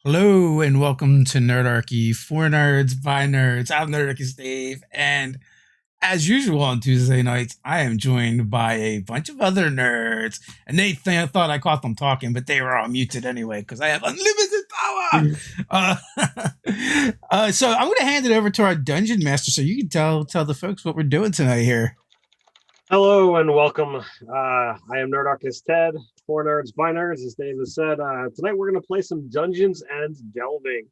Hello and welcome to Nerdarchy for nerds by nerds. I'm Nerdarchist Dave, and as usual on Tuesday nights, I am joined by a bunch of other nerds. And thought I caught them talking, but they were all muted anyway because I have unlimited power. So I'm going to hand it over to our dungeon master, so you can tell the folks what we're doing tonight here. Hello and welcome. I am Nerdarchist Ted, for nerds by nerds, as Dave has said. Tonight we're going to play some Dungeons and Delving.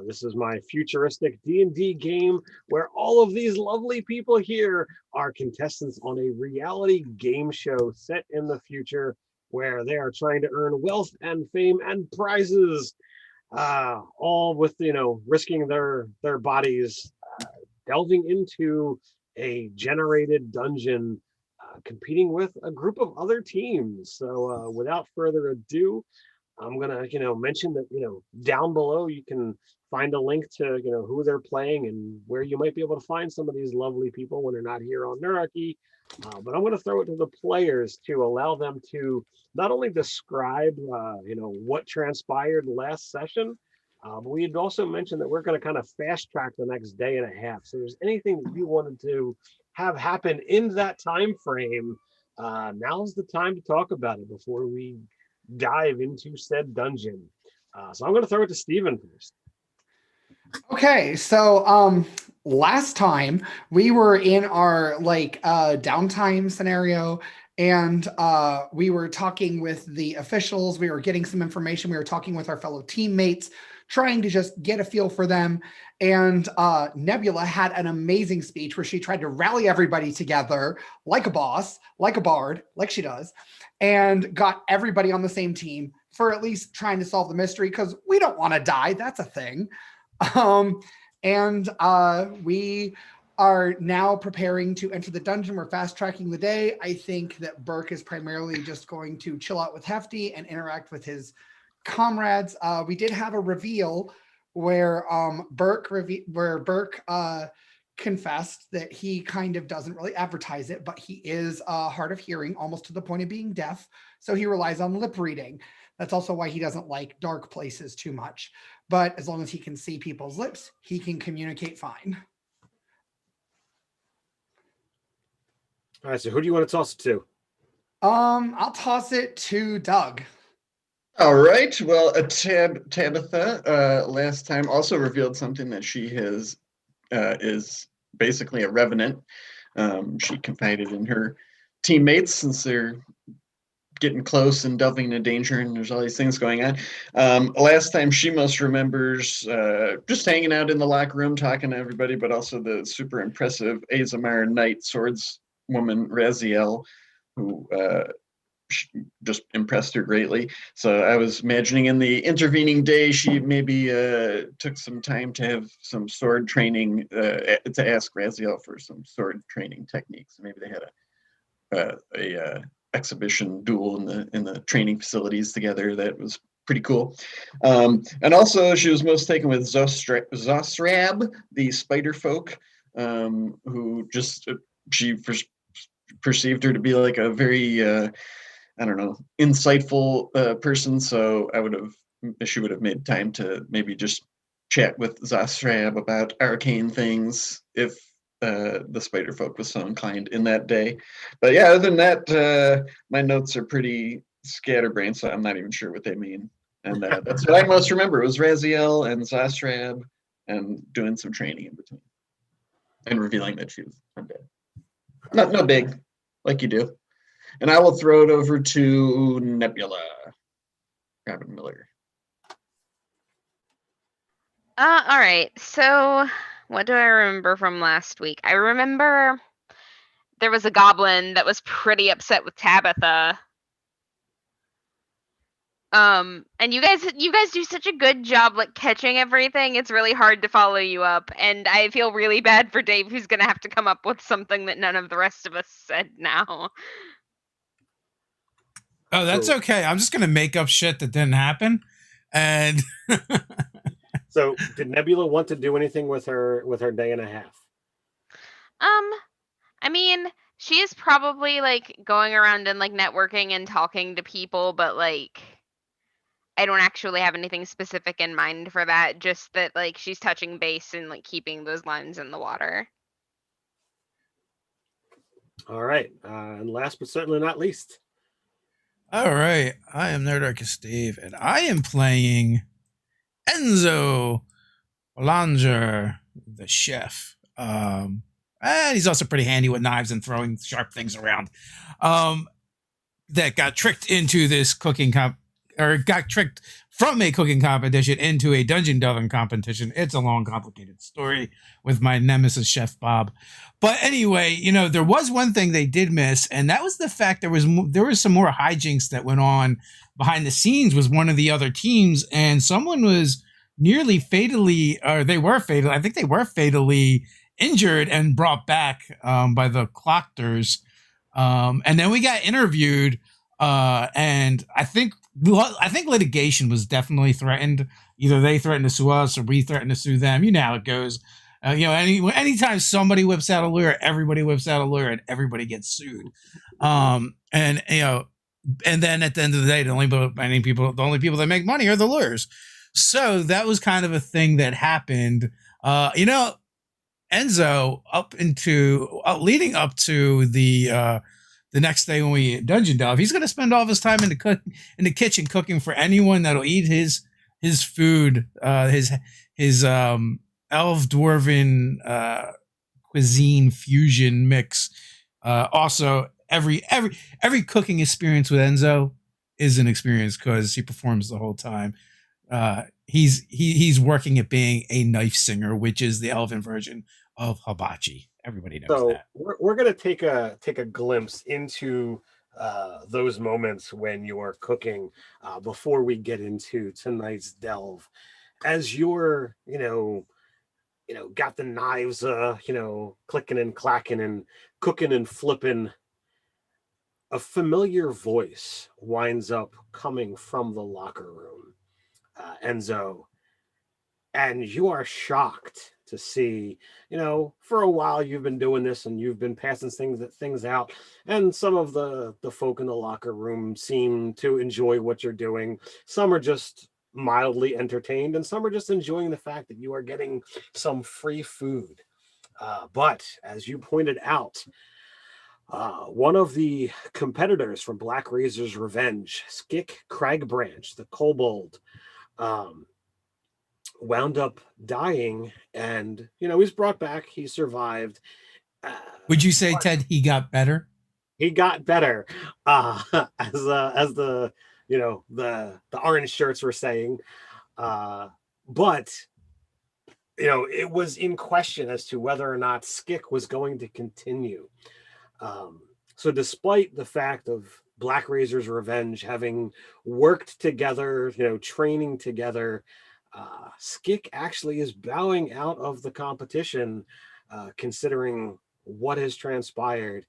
This is my futuristic D&D game where all of these lovely people here are contestants on a reality game show set in the future where they are trying to earn wealth and fame and prizes, all with, risking their bodies, delving into a generated dungeon, competing with a group of other teams. So without further ado, I'm gonna, mention that, down below you can find a link to, who they're playing and where you might be able to find some of these lovely people when they're not here on Nerdarchy. But I'm going to throw it to the players to allow them to not only describe, what transpired last session, but we had also mentioned that we're going to kind of fast track the next day and a half. So, if there's anything that you wanted to have happen in that time frame, now's the time to talk about it before we dive into said dungeon. So I'm going to throw it to Steven first. Okay, so last time we were in our downtime scenario, and we were talking with the officials, we were getting some information, we were talking with our fellow teammates, trying to just get a feel for them. And Nebula had an amazing speech where she tried to rally everybody together like a boss, like a bard, like she does, and got everybody on the same team for at least trying to solve the mystery, because we don't want to die. That's a thing. And we are now preparing to enter the dungeon. We're fast tracking the day. I think that Burke is primarily just going to chill out with Hefty and interact with his comrades. We did have a reveal where Burke confessed that he kind of doesn't really advertise it, but he is hard of hearing, almost to the point of being deaf. So he relies on lip reading. That's also why he doesn't like dark places too much. But as long as he can see people's lips, he can communicate fine. All right, so who do you want to toss it to? I'll toss it to Doug. All right. Well, Tabitha last time also revealed something that she is basically a revenant. She confided in her teammates since they're getting close and delving into danger, and there's all these things going on. Last time she most remembers just hanging out in the locker room, talking to everybody, but also the super impressive Azamar Knight swordswoman Raziel, who just impressed her greatly. So I was imagining in the intervening day, she maybe took some time to have some sword training, to ask Raziel for some sword training techniques. Maybe they had a exhibition duel in the training facilities together. That was pretty cool. And also she was most taken with Zosrab, the spider folk, who just she perceived her to be like a very I don't know, insightful person. So she would have made time to maybe just chat with Zosrab about arcane things if the spider folk was so inclined in that day. But yeah, other than that, my notes are pretty scatterbrained, so I'm not even sure what they mean. And that's what I most remember. It was Raziel and Zosrab and doing some training in between and revealing that she was undead. Not big, like you do. And I will throw it over to Nebula. Robin Miller. All right. So, what do I remember from last week? I remember there was a goblin that was pretty upset with Tabitha. And you guys do such a good job like catching everything. It's really hard to follow you up, and I feel really bad for Dave, who's gonna have to come up with something that none of the rest of us said now. Oh, that's okay. I'm just gonna make up shit that didn't happen, and So, did Nebula want to do anything with her day and a half? I mean, she is probably like going around and like networking and talking to people, but like I don't actually have anything specific in mind for that, just that like she's touching base and like keeping those lines in the water. All right. And last but certainly not least. All right, I am Nerdarchist Dave, and I am playing Enzo Belanger, the chef. And he's also pretty handy with knives and throwing sharp things around. That got tricked into this got tricked from a cooking competition into a dungeon delving competition. It's a long, complicated story with my nemesis, Chef Bob. But anyway, there was one thing they did miss, and that was the fact there was some more hijinks that went on behind the scenes with one of the other teams, and someone was nearly fatally, or they were fatal. I think they were fatally injured and brought back by the Cloctors. And then we got interviewed, and I think litigation was definitely threatened. Either they threatened to sue us or we threatened to sue them. You know how it goes. Anytime somebody whips out a lawyer, everybody whips out a lawyer, and everybody gets sued. And then at the end of the day, the only people that make money are the lawyers. So that was kind of a thing that happened. Enzo, leading up to the next day when we dodge, he's going to spend all of his time in the kitchen cooking for anyone that'll eat his food, his elf dwarven cuisine fusion mix. Also, every cooking experience with Enzo is an experience because he performs the whole time. He's working at being a knife singer, which is the elven version of hibachi. Everybody knows that. We're going to take a glimpse into those moments when you are cooking before we get into tonight's delve. As you're, got the knives, clicking and clacking and cooking and flipping, a familiar voice winds up coming from the locker room, Enzo, and you are shocked to see, for a while you've been doing this and you've been passing things out, and some of the folk in the locker room seem to enjoy what you're doing. Some are just mildly entertained, and some are just enjoying the fact that you are getting some free food. But as you pointed out, one of the competitors from Black Razor's Revenge, Skick Cragbranch, the kobold, wound up dying, and he's brought back. He survived. Would you say, Ted, he got better? He got better, as the the orange shirts were saying, but it was in question as to whether or not Skick was going to continue. So despite the fact of Black Razor's Revenge having worked together, training together, Skick actually is bowing out of the competition, considering what has transpired.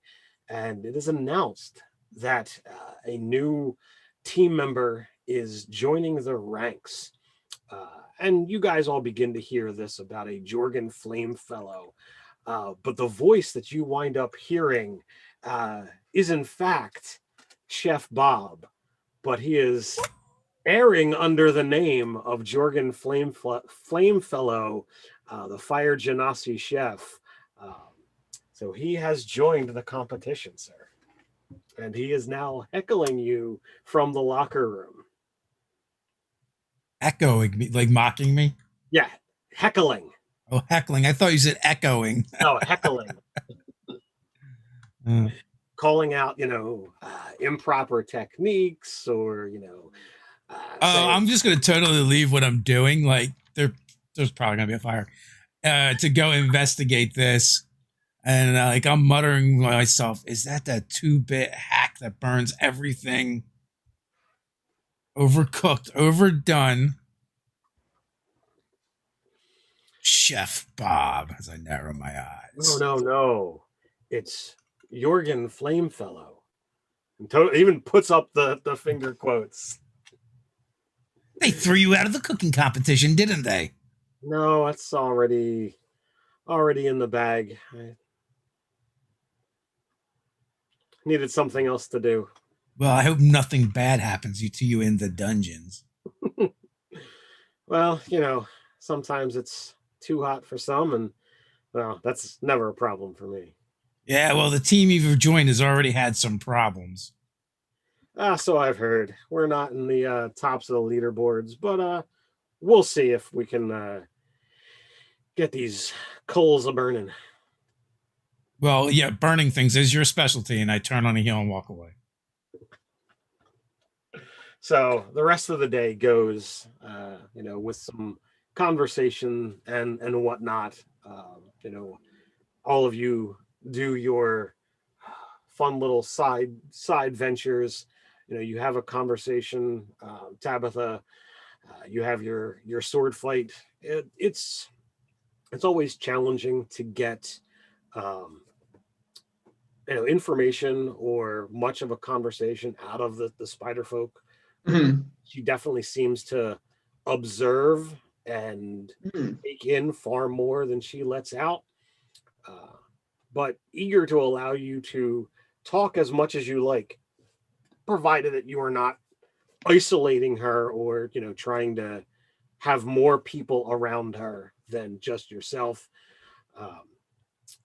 And it is announced that a new team member is joining the ranks. And you guys all begin to hear this about a Jorgen Flamefellow. But the voice that you wind up hearing is in fact Chef Bob, but he is airing under the name of Jorgen Flamefellow, the Fire Genasi chef. So he has joined the competition, sir. And he is now heckling you from the locker room. Echoing me, like mocking me? Yeah, heckling. Oh, heckling. I thought you said echoing. No, heckling. Calling out, improper techniques, or, I'm just going to totally leave what I'm doing. Like, there's probably going to be a fire. To go investigate this. And I'm muttering to myself, is that 2-bit hack that burns everything? Overcooked, overdone. Chef Bob, as I narrow my eyes. No. It's Jorgen Flamefellow. And even puts up the finger quotes. They threw you out of the cooking competition, didn't they? No, it's already in the bag. I needed something else to do. Well, I hope nothing bad happens to you in the dungeons. Well, sometimes it's too hot for some, and well, that's never a problem for me. Yeah, well, the team you've joined has already had some problems. So I've heard. We're not in the tops of the leaderboards, but we'll see if we can get these coals a burning. Well, yeah, burning things is your specialty, and I turn on a heel and walk away. So the rest of the day goes, with some conversation and whatnot. All of you do your fun little side ventures. You have a conversation. Tabitha, you have your sword fight. It's always challenging to get um, information or much of a conversation out of the spider folk. Mhm. She definitely seems to observe and Mhm. take in far more than she lets out, uh, but eager to allow you to talk as much as you like, provided that you are not isolating her or trying to have more people around her than just yourself. Um,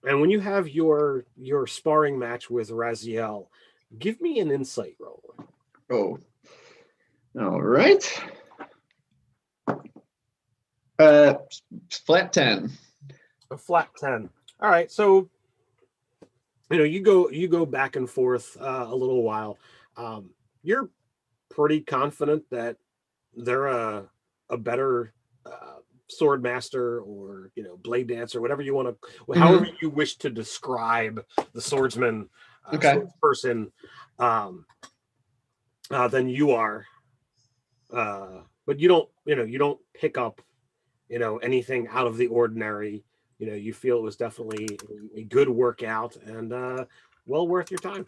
and when you have your sparring match with Raziel, give me an insight roll. Oh, all right. Uh, flat 10. A flat 10. All right, so you go back and forth a little while. You're pretty confident that they're a better sword master or blade dancer, whatever you want to, however you wish to describe the swordsman, Okay. person, than you are. But you don't pick up anything out of the ordinary. You feel it was definitely a good workout and well worth your time.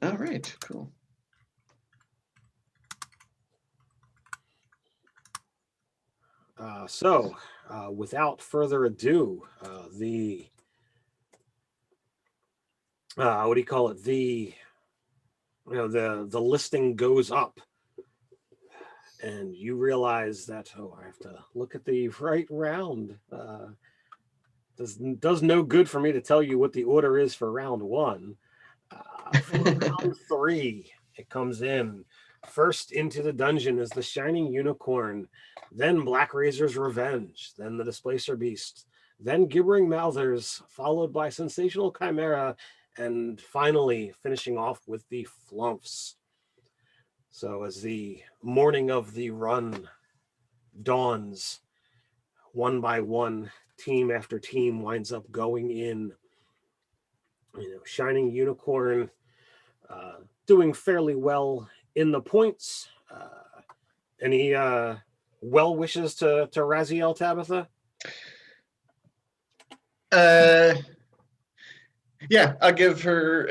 All right, cool. So without further ado, the what do you call it, the listing goes up, and you realize that, I have to look at the right round. Does no good for me to tell you what the order is for round one. For round three, it comes in. First into the dungeon is the Shining Unicorn, then Black Razor's Revenge, then the Displacer Beast, then Gibbering Mouthers, followed by Sensational Chimera, and finally finishing off with the Flumps. So as the morning of the run dawns, one by one, team after team winds up going in. Shining Unicorn doing fairly well in the points. Any well wishes to Raziel, Tabitha? Yeah, I'll give her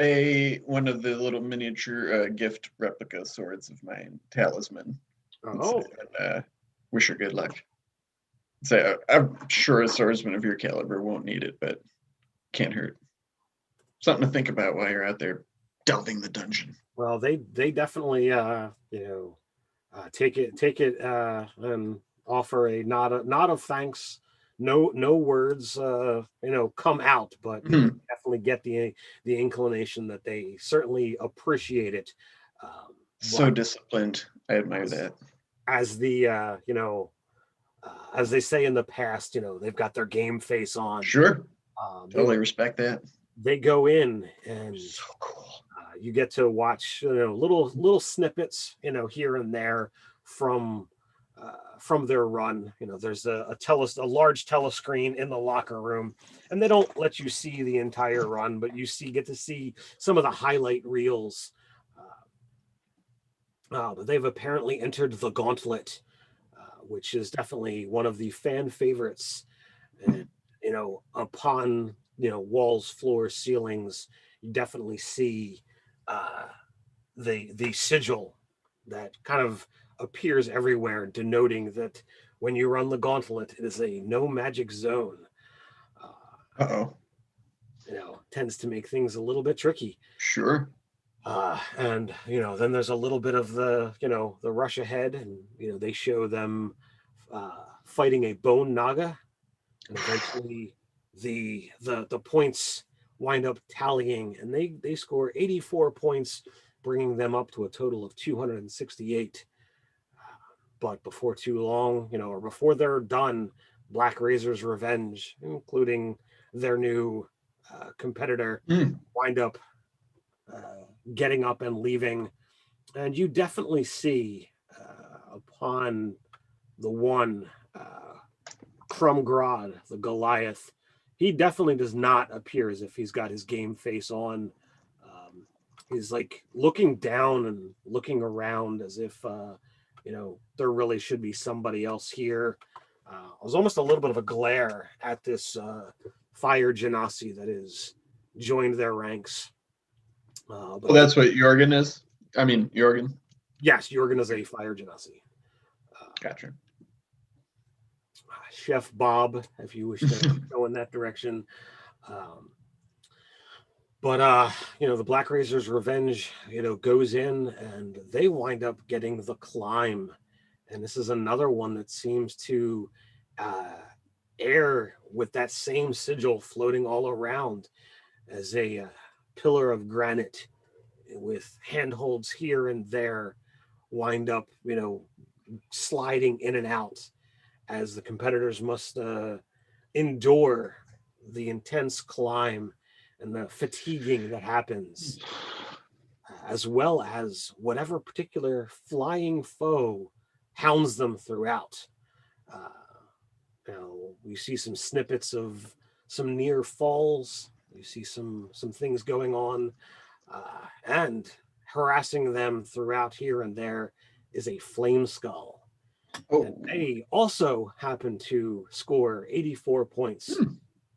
one of the little miniature gift replica swords of mine, talisman. Oh, And, wish her good luck. So I'm sure a swordsman of your caliber won't need it, but can't hurt. Something to think about while you're out there delving the dungeon. well, they definitely take it and offer a nod of thanks. No words come out, but definitely get the inclination that they certainly appreciate it. So disciplined. I admire that. As the as they say in the past, they've got their game face on. Sure. They, Totally respect that. they go in and So cool. you get to watch little snippets here and there from their run. There's a large telescreen in the locker room, and they don't let you see the entire run, but you get to see some of the highlight reels. But they've apparently entered the gauntlet, which is definitely one of the fan favorites. And upon walls, floors, ceilings, you definitely see the sigil that kind of appears everywhere, denoting that when you run the gauntlet, it is a no magic zone. Uh-oh. Tends to make things a little bit tricky. Sure. And then there's a little bit of the rush ahead, and they show them fighting a bone naga, and eventually the points wind up tallying, and they score 84 points, bringing them up to a total of 268. But before too long, or before they're done, Black Razor's Revenge, including their new competitor, wind up getting up and leaving. And you definitely see upon the one, Crumgrod, the Goliath, he definitely does not appear as if he's got his game face on. He's like looking down and looking around as if, there really should be somebody else here. It was almost a little bit of a glare at this fire genasi that has joined their ranks. Well, that's what Jorgen is? I mean, Jorgen. Yes, Jorgen is a fire genasi. Gotcha. Chef Bob, if you wish to go in that direction. But the Black Razor's Revenge, goes in and they wind up getting the climb. And this is another one that seems to air with that same sigil floating all around as a pillar of granite with handholds here and there wind up, sliding in and out as the competitors must endure the intense climb and the fatiguing that happens, as well as whatever particular flying foe hounds them throughout. We see some snippets of some near falls. You see some things going on, and harassing them throughout here and there is a flame skull. Oh. And they also happen to score 84 points,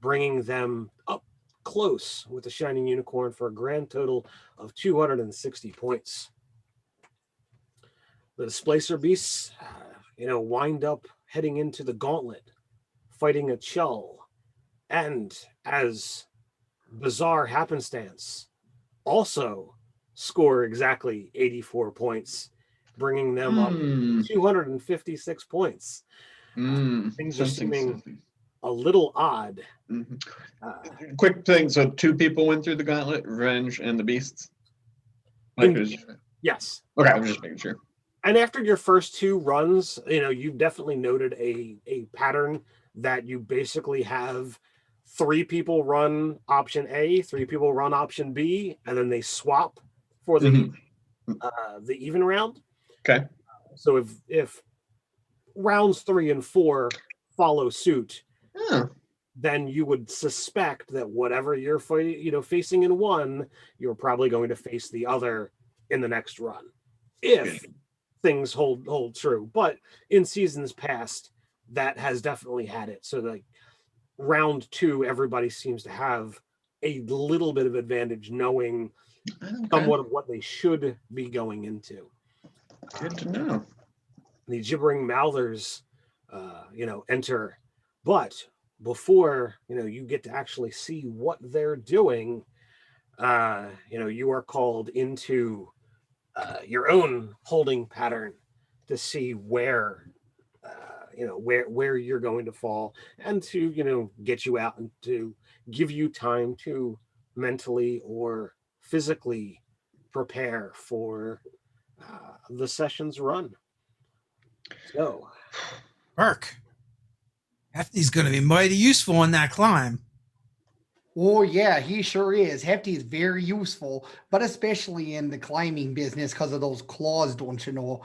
bringing them up close with the Shining Unicorn for a grand total of 260 points. The Displacer Beasts, wind up heading into the gauntlet, fighting a Chull, and as bizarre happenstance, also score exactly 84 points, bringing them up 256 points. Things are seeming a little odd. Quick thing, so 2 people went through the gauntlet, Revenge and the Beasts? Yes. Okay, I'm just making sure. And after your first 2 runs, you've definitely noted a pattern that you basically have 3 people run option A, 3 people run option B, and then they swap for the even round. Okay. So if rounds 3 and 4 follow suit, then you would suspect that whatever you're facing in one, you're probably going to face the other in the next run, if things hold true. But in seasons past, that has definitely had it. So like round 2, everybody seems to have a little bit of advantage, knowing somewhat of what they should be going into. Good to know. The Gibbering Mouthers, enter, but before you get to actually see what they're doing, you are called into your own holding pattern to see where you're going to fall, and to get you out and to give you time to mentally or physically prepare for the session's run. So, Burke, Hefty's going to be mighty useful on that climb. Oh, yeah, he sure is. Hefty is very useful, but especially in the climbing business because of those claws, don't you know?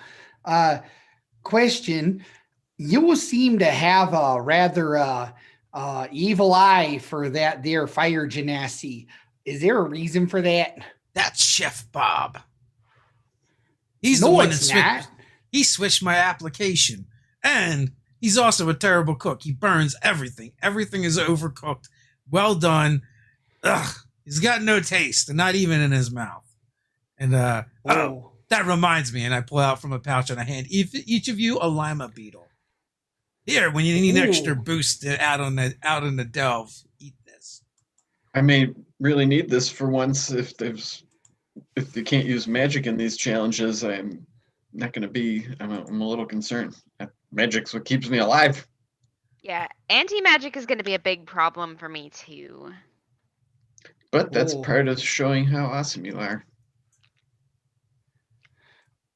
Question, you seem to have a rather evil eye for that there fire genasi. Is there a reason for that? That's Chef Bob. He's No, the one it's that not. He switched my application. And he's also a terrible cook. He burns everything. Everything is overcooked. Well done. Ugh. He's got no taste, and not even in his mouth. And that reminds me, and I pull out from a pouch and I hand each of you a lima beetle. Here, when you need an extra boost out in the delve, eat this. I may really need this for once. If you can't use magic in these challenges, I'm not going to be. I'm a little concerned. Magic's what keeps me alive. Yeah, anti-magic is going to be a big problem for me too. But that's Oh. part of showing how awesome you are.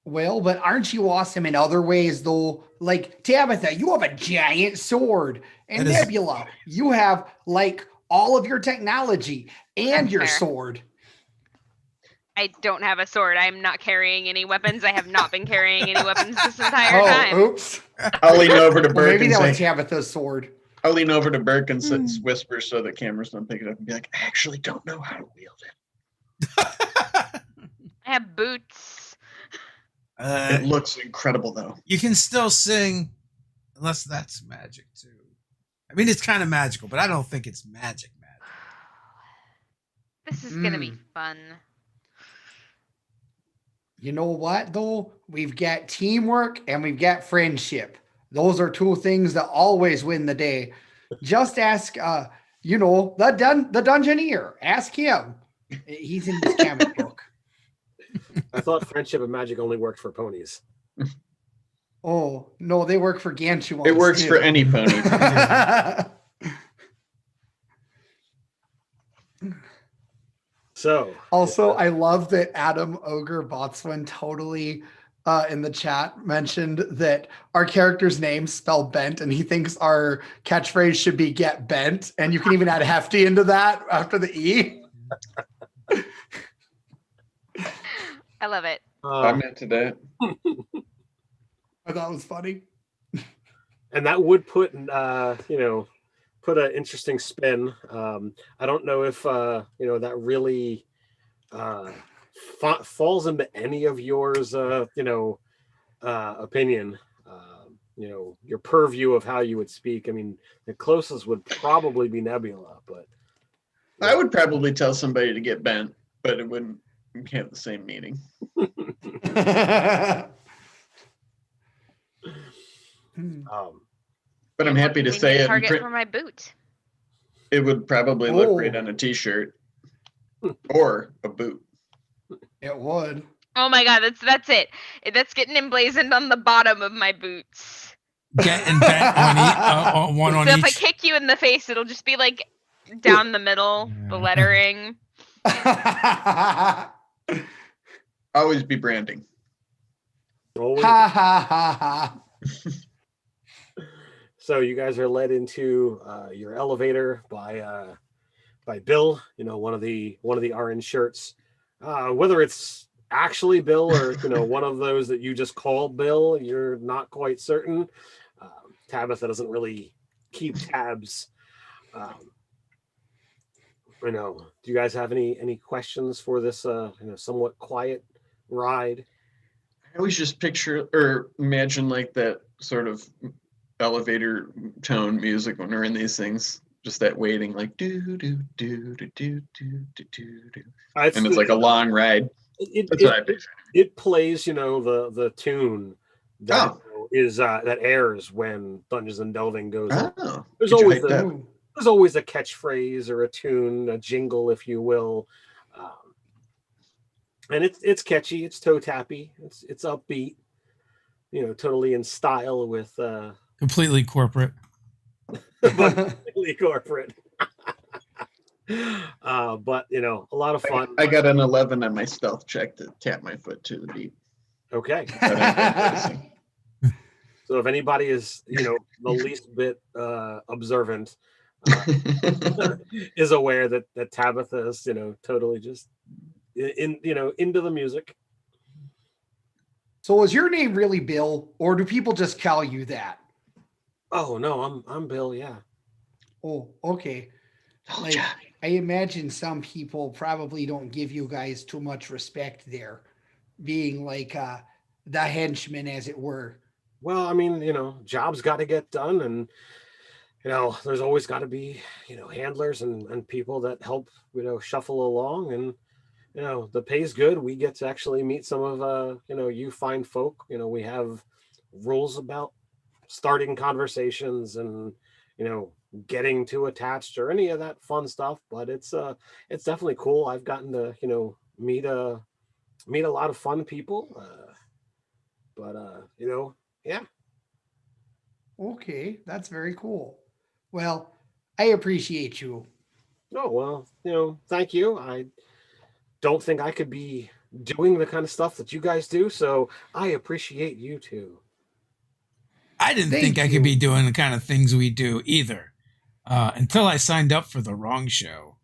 Well, but aren't you awesome in other ways, though? Like Tabitha, you have a giant sword, and That is- Nebula, you have like all of your technology and That's your fair. sword. I don't have a sword. I'm not carrying any weapons. I have not been carrying any weapons this entire Oh, time. oops. I'll lean over to Well, Burke maybe and that was say, Tabitha's sword. I'll lean over to Burke and whisper so that cameras don't pick it up and be like, I actually don't know how to wield it. I have boots. It looks incredible though. You can still sing, unless that's magic too. I mean, it's kind of magical, but I don't think it's magic. This is going to be fun. You know what, though? We've got teamwork and we've got friendship. Those are two things that always win the day. Just ask, the Dungeoneer. Ask him. He's in this comic book. I thought friendship and magic only worked for ponies. Oh, no, they work for Gantuans. It works too. for any pony. So Also, I love that Adam Ogre Botswan totally in the chat mentioned that our character's name spelled bent, and he thinks our catchphrase should be get bent, and you can even add hefty into that after the E. I love it. I'm into that. I thought it was funny. And that would put put an interesting spin. I don't know if that really falls into any of yours opinion, your purview of how you would speak. I mean, the closest would probably be Nebula, but I would probably tell somebody to get bent, but it wouldn't have the same meaning. But I'm happy to Be say my it. target for my boot. It would probably look great on a t-shirt or a boot. It would. Oh my god, that's it. That's getting emblazoned on the bottom of my boots. Getting bent on one on So if each. I kick you in the face, it'll just be like down the middle, the lettering. Always be branding. always. Ha ha ha ha. So you guys are led into your elevator by Bill, one of the orange shirts. Whether it's actually Bill or one of those that you just call Bill, you're not quite certain. Tabitha doesn't really keep tabs. Do you guys have any questions for this somewhat quiet ride? I always just picture or imagine like that sort of elevator tone music when we're in these things. Just that waiting, like do do do do do do do do, and it's like a long ride. That's what I picture. It plays, the tune that is that airs when Dungeons and Delving goes on. There's always a catchphrase or a tune, a jingle, if you will, and it's catchy, it's toe tappy, it's upbeat, totally in style with Completely corporate. completely corporate. But a lot of fun. I got an 11 on my stealth check to tap my foot to the beat. Okay. So if anybody is the least bit observant, is aware that Tabitha is totally just into the music. So is your name really Bill, or do people just call you that? Oh no, I'm Bill. Yeah. Oh, okay. Like, I imagine some people probably don't give you guys too much respect there, being like the henchman, as it were. Well, I mean, jobs got to get done, and there's always got to be handlers and people that help shuffle along, and the pay's good. We get to actually meet some of you fine folk. We have rules about starting conversations and getting too attached or any of that fun stuff, but it's definitely cool. I've gotten to meet a lot of fun people, but yeah, Okay, that's very cool. Well, I appreciate you. Oh, well, thank you. I don't think I could be doing the kind of stuff that you guys do, so I appreciate you too. I didn't think Thank I could be you. doing the kind of things we do either, until I signed up for the wrong show.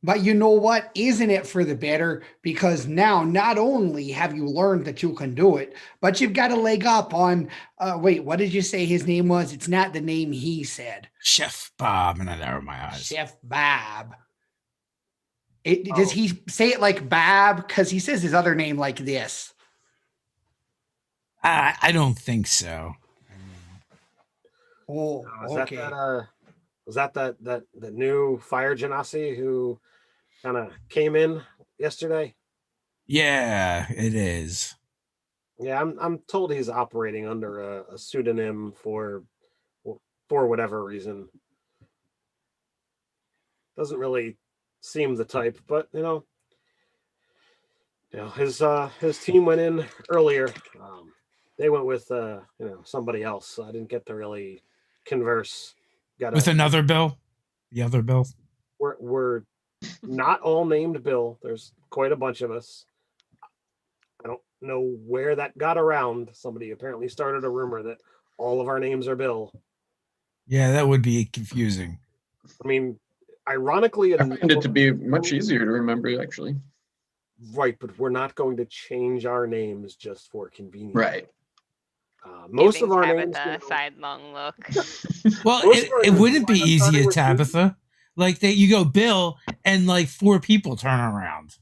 But you know what? Isn't it for the better? Because now not only have you learned that you can do it, but you've got a leg up on, wait, what did you say his name was? It's not the name he said. Chef Bob, and I narrow my eyes. Chef Bab. Does Oh. he say it like Bab? Because he says his other name like this. I don't think so. Oh, Is okay. that new fire genasi who kind of came in yesterday? Yeah, it is. Yeah, I'm told he's operating under a pseudonym for whatever reason. Doesn't really seem the type, but his team went in earlier. They went with somebody else. So I didn't get to really converse. With another Bill? The other Bill? We're not all named Bill. There's quite a bunch of us. I don't know where that got around. Somebody apparently started a rumor that all of our names are Bill. Yeah, that would be confusing. I mean, ironically, I find it to be much easier to remember, actually. right, but we're not going to change our names just for convenience. Right. Most Giving of our Tabitha names, a sidelong look. Well, Most of our it names wouldn't be wind up easy starting at with B. Tabitha. Like that, you go Bill, and like 4 people turn around.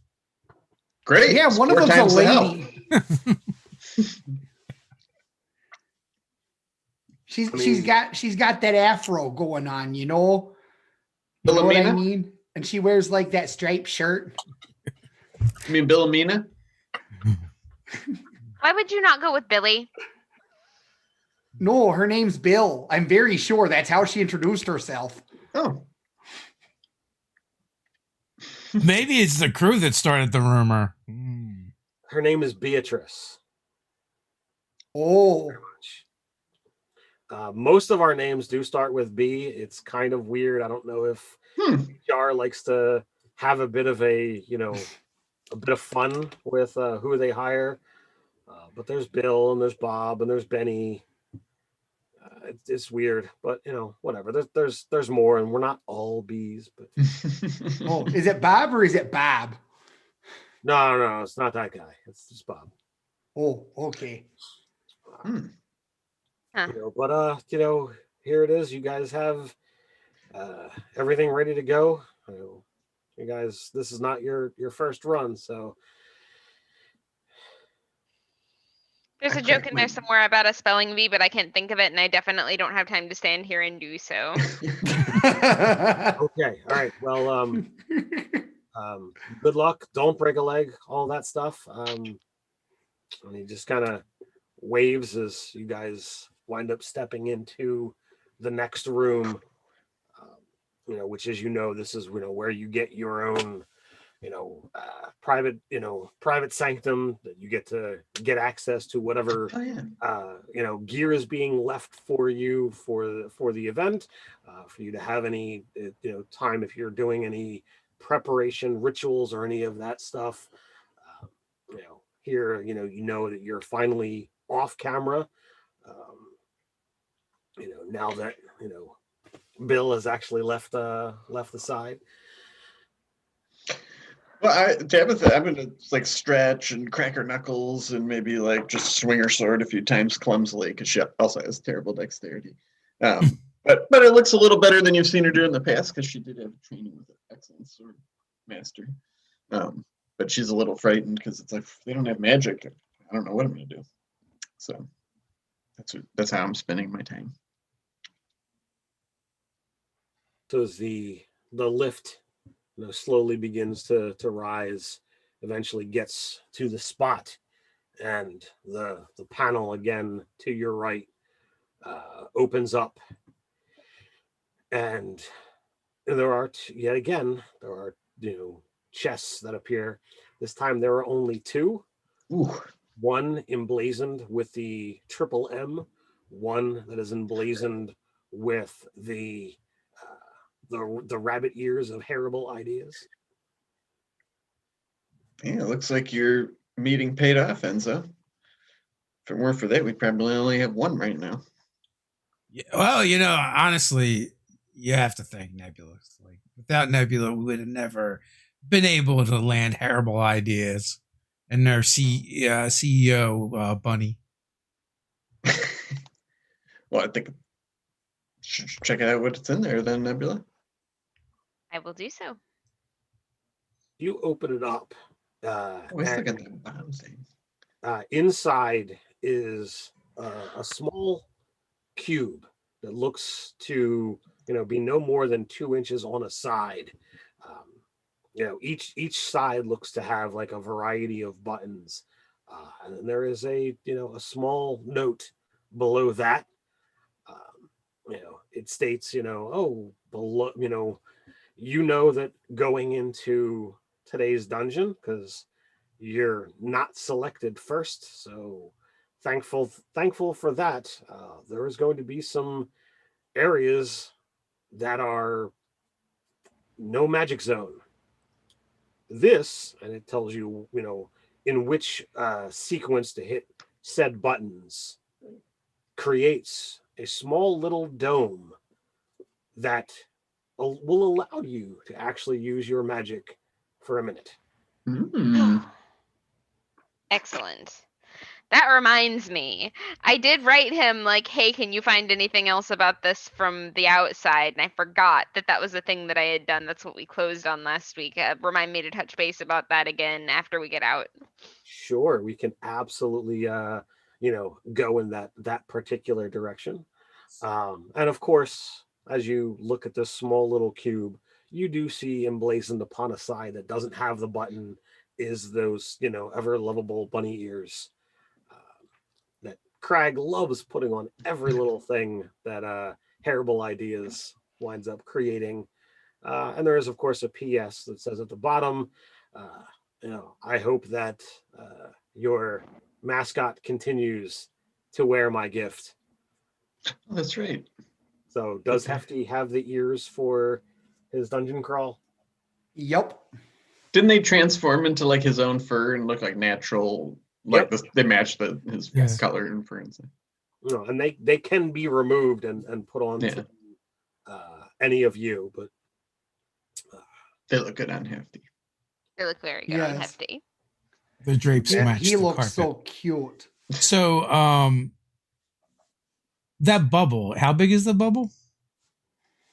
Great. Yeah, one of Four them's a times the help. lady. She's got that afro going on, you know. You know what I Wilhelmina? mean? And she wears like that striped shirt. You mean Wilhelmina? Why would you not go with Billy? No, her name's Bill. I'm very sure that's how she introduced herself. Oh. Maybe it's the crew that started the rumor. Her name is Beatrice. Oh, Most of our names do start with B. It's kind of weird. I don't know if HR likes to have a bit of a bit of fun with who they hire. But there's Bill and there's Bob and there's Benny. It's weird, but whatever. There's more, and we're not all bees. But oh, is it Bob or is it Bob? no, it's not that guy. It's just Bob. Oh, okay. But here it is. You guys have everything ready to go. You guys, this is not your first run, so There's a joke in there somewhere about a spelling bee, but I can't think of it, and I definitely don't have time to stand here and do so. okay. All right. Well, good luck. Don't break a leg. All that stuff. And he just kind of waves as you guys wind up stepping into the next room. Which is this is where you get your own private sanctum that you get access to whatever gear is being left for you for the event, for you to have any time if you're doing any preparation rituals or any of that stuff. Here that you're finally off camera, now that Bill has actually left the side. Well, Tabitha, I'm gonna stretch and crack her knuckles and maybe just swing her sword a few times clumsily because she also has terrible dexterity. But it looks a little better than you've seen her do in the past because she did have training with an excellent sword master. But she's a little frightened because it's like they don't have magic. I don't know what I'm gonna do. So that's how I'm spending my time. So as the lift slowly begins to rise, eventually gets to the spot, and the panel again to your right opens up, and there are chests that appear. This time there are only 2. Ooh. One emblazoned with the triple M one that is emblazoned with the rabbit ears of terrible ideas. Yeah, it looks like your meeting paid off, Enzo. If it weren't for that, we'd probably only have one right now. Yeah, well, honestly, you have to thank Nebula. Like without Nebula, we would have never been able to land terrible ideas. And their CEO, Bunny. Well, I think check out what's in there then, Nebula. I will do so. You open it up. Always look at the bottom thing. Inside is a small cube that looks to be no more than 2 inches on a side. Each side looks to have like a variety of buttons, and then there is a small note below that. It states oh, below that going into today's dungeon, because you're not selected first, so thankful for that. There is going to be some areas that are no magic zone. This, and it tells you, in which sequence to hit said buttons, creates a small little dome that will allow you to actually use your magic for a minute. Excellent. That reminds me. I did write him like, hey, can you find anything else about this from the outside? And I forgot that was the thing that I had done. That's what we closed on last week. Remind me to touch base about that again after we get out. Sure, we can absolutely go in that particular direction. And of course, as you look at this small little cube, you do see emblazoned upon a side that doesn't have the button is those ever lovable bunny ears that Crag loves putting on every little thing that terrible ideas winds up creating. And there is of course a PS that says at the bottom, I hope that your mascot continues to wear my gift. Oh, that's right. So does Hefty have the ears for his dungeon crawl? Yep. Didn't they transform into like his own fur and look like natural? Like they match his color and fur and stuff. And they can be removed and put on to any of you, but they look good on Hefty. They look very good on Hefty. The drapes match. He the looks carpet. so cute. So, that bubble, how big is the bubble?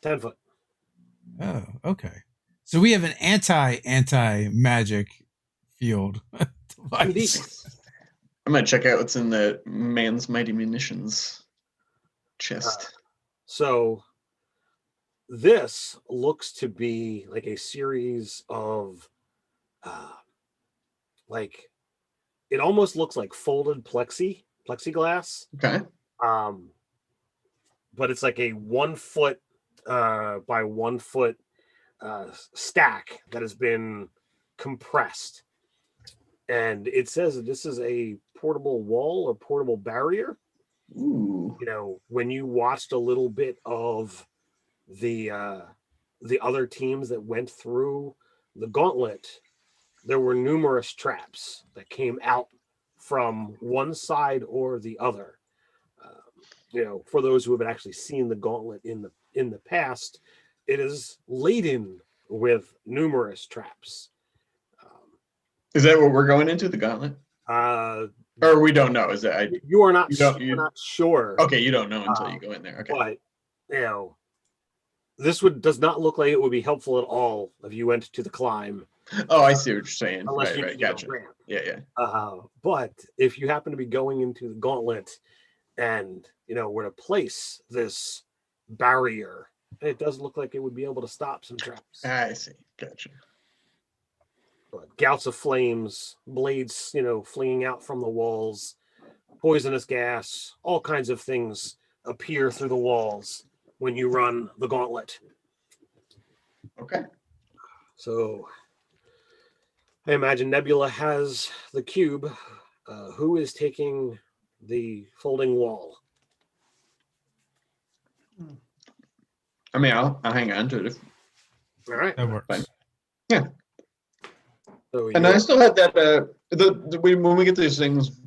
10 foot. Oh, okay. So we have an anti magic field device. I'm gonna check out what's in the man's mighty munitions chest. So this looks to be like a series of like it almost looks like folded plexiglass. Okay. But it's like a 1 foot by 1 foot stack that has been compressed. And it says that this is a portable wall or portable barrier. Ooh. When you watched a little bit of the other teams that went through the gauntlet, there were numerous traps that came out from one side or the other. For those who have actually seen the gauntlet in the past, it is laden with numerous traps. Is that what we're going into, the gauntlet? Or we don't know. Is that you are not? You're not sure. Okay, you don't know until you go in there. Okay. But this does not look like it would be helpful at all if you went to the climb. Oh, I see what you're saying. Unless right, gotcha. Yeah. But if you happen to be going into the gauntlet and were to place this barrier, it does look like it would be able to stop some traps. I see. Gotcha. But gouts of flames, blades, flinging out from the walls, poisonous gas, all kinds of things appear through the walls when you run the gauntlet. Okay. So I imagine Nebula has the cube. Who is taking the folding wall? I mean, I'll hang on to it. All right. That works. Fine. Yeah. So And I still had that. When we get these things,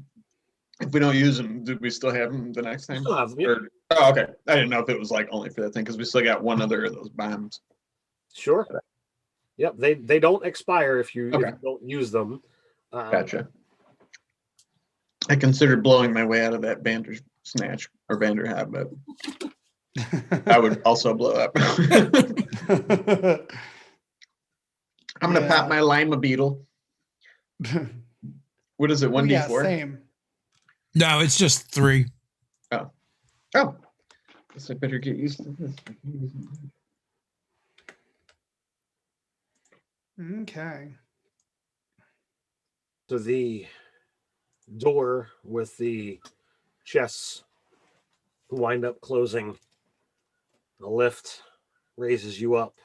if we don't use them, do we still have them the next time? still have them, yeah. Oh, okay. I didn't know if it was like only for that thing because we still got one other of those bombs. Sure. Yep. They don't expire if you Okay. don't use them. Gotcha. I considered blowing my way out of that Bandersnatch or Vanderhab, but I would also blow up. I'm gonna pop my Lima Beetle. What is it? 1d4? Yeah, same. No, it's just 3. Oh, guess I better get used to this. Okay. So the door with the chests wind up closing. The lift raises you up,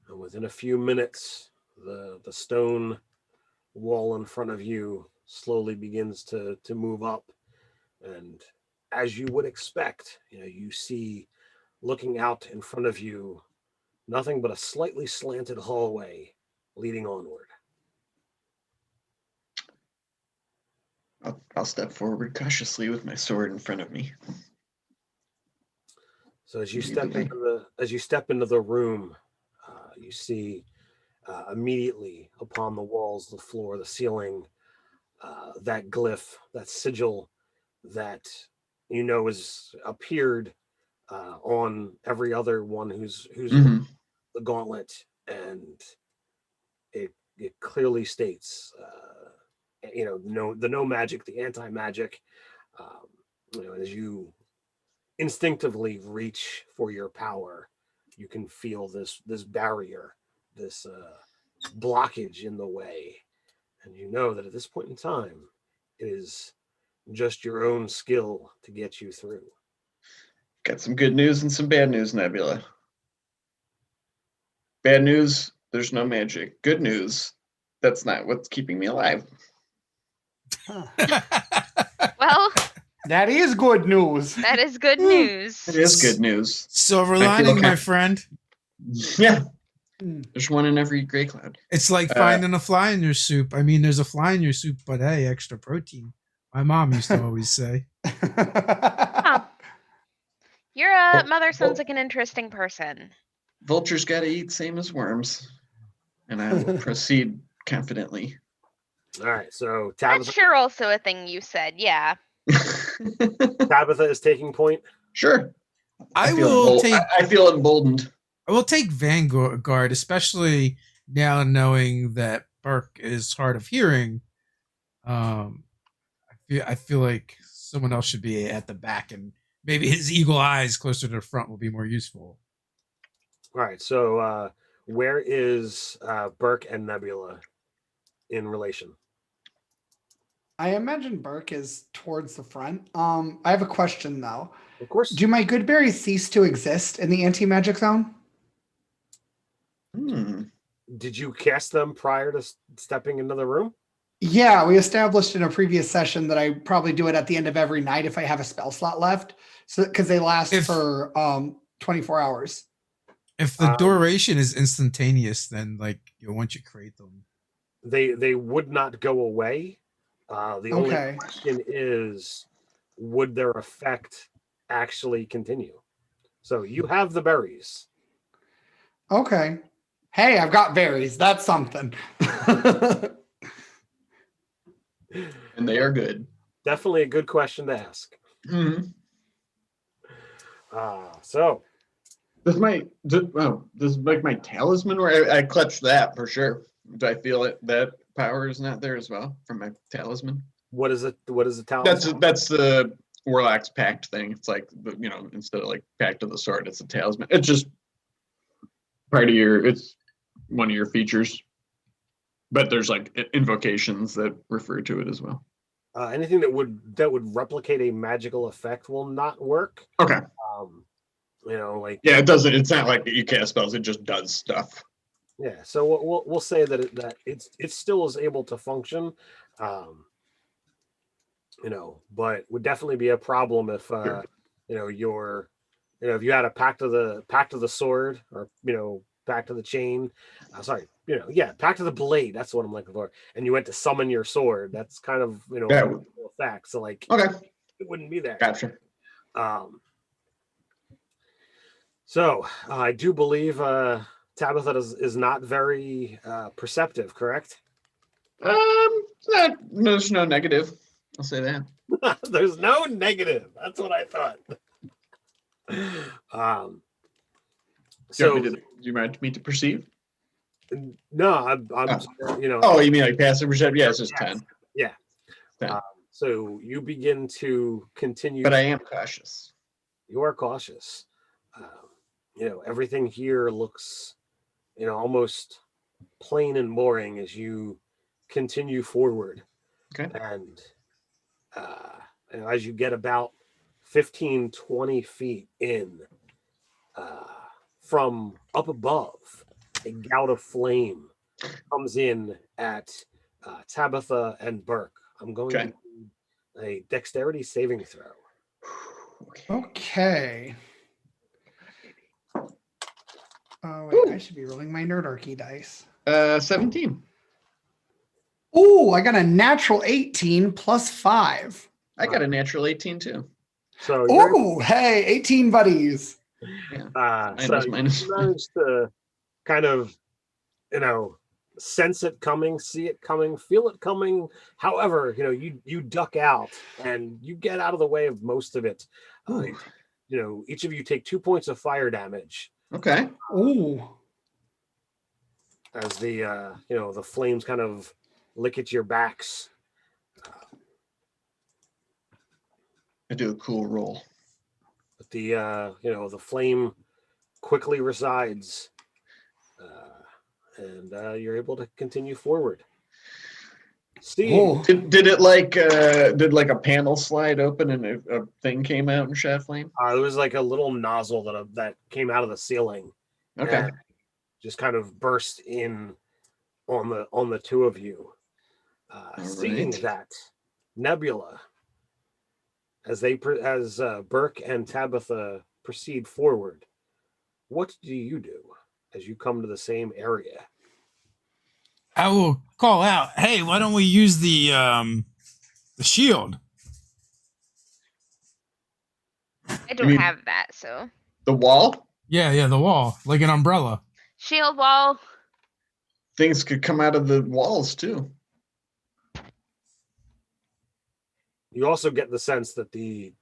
and within a few minutes, the stone wall in front of you slowly begins to move up. And as you would expect, you see, looking out in front of you, nothing but a slightly slanted hallway leading onward. I'll step forward cautiously with my sword in front of me. So as you step into the room, you see immediately upon the walls, the floor, the ceiling, that glyph, that sigil that has appeared on every other one who's Mhm. the gauntlet, and it clearly states the no magic, the anti-magic. As you instinctively reach for your power, you can feel this barrier, this blockage in the way, and you know that at this point in time it is just your own skill to get you through. Got some good news and some bad news, Nebula. Bad news, there's no magic. Good news, that's not what's keeping me alive. Huh. Well, That is good news. that is good news. It is good news. Silver I feel lining, my okay. friend. Yeah, Mm. there's one in every gray cloud. It's like finding a fly in your soup. I mean, there's a fly in your soup, but hey, extra protein. My mom used to always say. Your mother sounds like an interesting person. Vultures gotta eat same as worms. And I will proceed confidently. All right, so That's sure also a thing you said, yeah. Tabitha is taking point. Sure. I feel emboldened. I will take Vanguard, especially now knowing that Burke is hard of hearing. I feel like someone else should be at the back, and maybe his eagle eyes closer to the front will be more useful. All right, so where is Burke and Nebula in relation? I imagine Burke is towards the front. I have a question though. Of course. Do my good berries cease to exist in the anti-magic zone? Did you cast them prior to stepping into the room? Yeah, we established in a previous session that I probably do it at the end of every night if I have a spell slot left. So because they last for 24 hours. If the duration is instantaneous, then once you create them, they would not go away. The only question is, would their effect actually continue? So you have the berries. Okay. Hey, I've got berries. That's something. And they are good. Definitely a good question to ask. Mm-hmm. So does my talisman, where I clutch that for sure? Do I feel it? That power is not there as well from my talisman. What is it? What is the talisman? That's the Warlock's pact thing. It's like instead of like pact of the sword, it's a talisman. It's just part of it's one of your features. But there's like invocations that refer to it as well. Anything that would replicate a magical effect will not work. Okay. It doesn't. It's not like you cast spells. It just does stuff. Yeah. So we'll say that it still is able to function. But would definitely be a problem if your if you had a pact of the sword, or pact of the chain, pact of the blade. That's what I'm looking for. And you went to summon your sword. That's kind of Yeah. effect. So like, Okay, it wouldn't be there. gotcha. So I do believe Tabitha is not very perceptive, correct? There's no negative. I'll say that. There's no negative. That's what I thought. So Do you want me to perceive? no, I'm Oh, you mean like passive perception? Yeah, it's just Yes. 10. Yeah. 10. So you begin to continue. But I am cautious. You are cautious. Everything here looks, almost plain and boring as you continue forward. Okay. And as you get about 15, 20 feet in, from up above, a gout of flame comes in at Tabitha and Burke. I'm going to do a dexterity saving throw. Okay. Oh, wait, I should be rolling my Nerdarchy dice. 17. Oh, I got a natural 18 plus 5. I got a natural 18 too. So Oh, hey, 18 buddies. Yeah. so Minus. you managed to kind of, sense it coming, see it coming, feel it coming. However, you duck out and you get out of the way of most of it. Each of you take 2 points of fire damage. Okay. Oh. As the the flames kind of lick at your backs. I do a cool roll. But the flame quickly resides, and you're able to continue forward. Steve, Oh. Did it did like a panel slide open and a thing came out and shot flame? it was like a little nozzle that came out of the ceiling. Okay. And just kind of burst in on the two of you. Seeing right. that, Nebula, as Burke and Tabitha proceed forward, what do you do as you come to the same area? I will call out, hey, why don't we use the shield? I don't mean- have that, so The wall? Yeah, the wall, like an umbrella. shield wall. Things could come out of the walls too. You also get the sense that the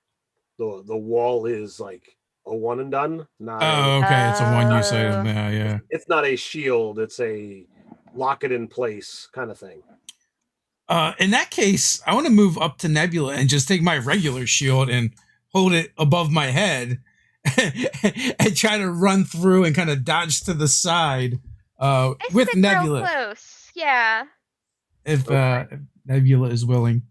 wall is like a one and done. Not Oh, okay, it's a one-use item. Yeah. it's not a shield. It's a lock it in place kind of thing. In that case, I want to move up to Nebula and just take my regular shield and hold it above my head and try to run through and kind of dodge to the side with It's real Nebula close. Yeah. if Nebula is willing.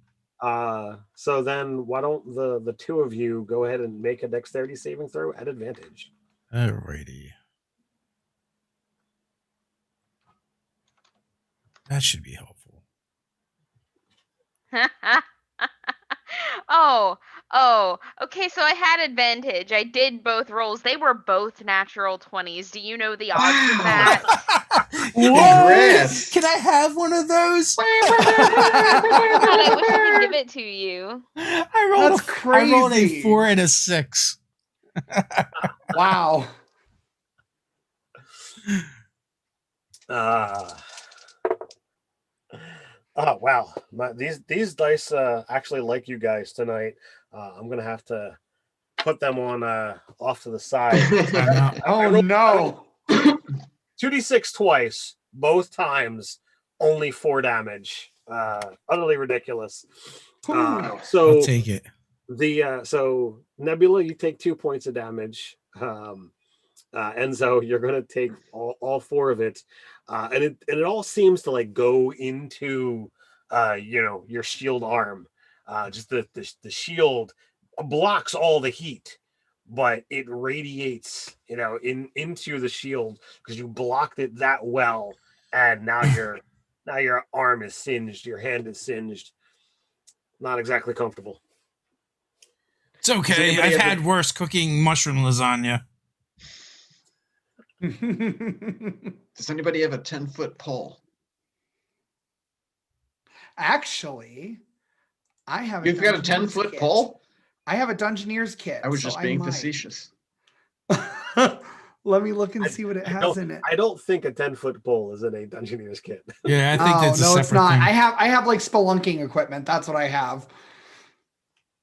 So then why don't the two of you go ahead and make a dexterity saving throw at advantage? Alrighty. That should be helpful. Oh, okay. So I had advantage. I did both rolls. They were both natural 20s. Do you know the odds of Wow. that? Congrats. Can I have one of those? God, I wish I could give it to you. I rolled That's I rolled a crazy. 4 and a 6. Wow. Oh wow! These dice actually like you guys tonight. I'm gonna have to put them on off to the side. Oh no. 2d6 twice, both times, only 4 damage. Utterly ridiculous. I'll So take it. so Nebula, you take 2 points of damage. Enzo, you're gonna take all 4 of it, and it all seems to like go into your shield arm. Just the shield blocks all the heat, but it radiates into the shield because you blocked it that well, and now your arm is singed, your hand is singed. Not exactly comfortable. It's okay. anybody I've ever- had worse cooking mushroom lasagna. Does anybody have a 10-foot pole? Actually, I have. You've got a Dungeoneer's 10-foot kit. pole? I have a Dungeoneer's kit. I was so just being might. facetious. Let me look and see what it has in it. I don't think a 10-foot pole is in a Dungeoneer's kit. Yeah, I think that's a no, separate it's not. thing. I have like spelunking equipment. That's what I have.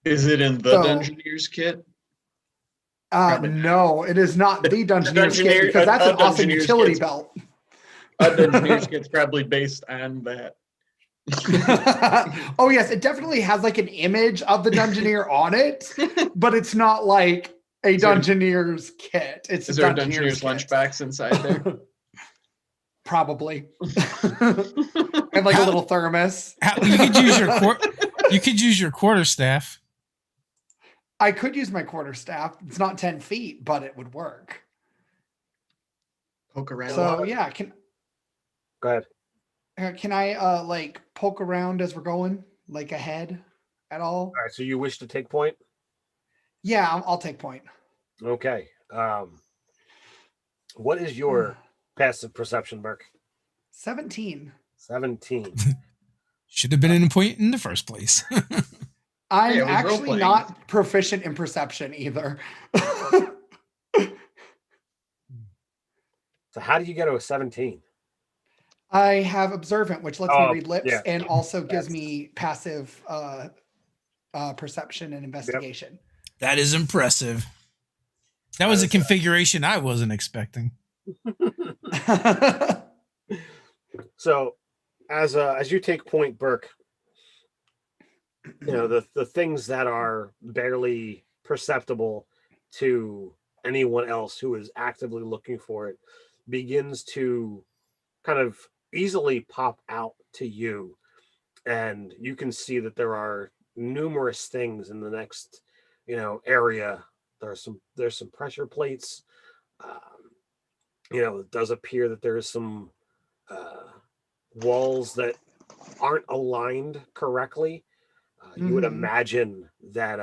Is it in the So- Dungeoneer's kit? Probably not. No, it is not the Dungeoneer's kit Dungeoneer- because that's a an awesome Dungeoneer's utility kit's- belt. A Dungeoneer's kit's probably based on that. Oh yes, it definitely has like an image of the Dungeoneer on it, but it's not like a Is there- Dungeoneer's kit. It's Is there a Dungeoneer's Dungeoneer's kit. lunchbox inside there? Probably. And like a little thermos. You could use your you could use your quarterstaff. I could use my quarterstaff. It's not 10 feet, but it would work. Poke around. So yeah, Go ahead. can I like poke around as we're going, like ahead at all? All right. So you wish to take point? Yeah, I'll take point. Okay. What is your passive perception, Burke? 17. 17. Should have been in a point in the first place. I'm Yeah, it was actually role-playing. not proficient in perception either. So how do you get to a 17? I have observant, which lets Oh, me read lips yeah. and also gives me passive perception and investigation. That is impressive. That was a configuration I wasn't expecting. So as you take point, Burke, you know, the things that are barely perceptible to anyone else who is actively looking for it begins to kind of easily pop out to you, and you can see that there are numerous things in the next, you know, area. There's some pressure plates. You know, it does appear that there's some walls that aren't aligned correctly. You would Mhm. imagine that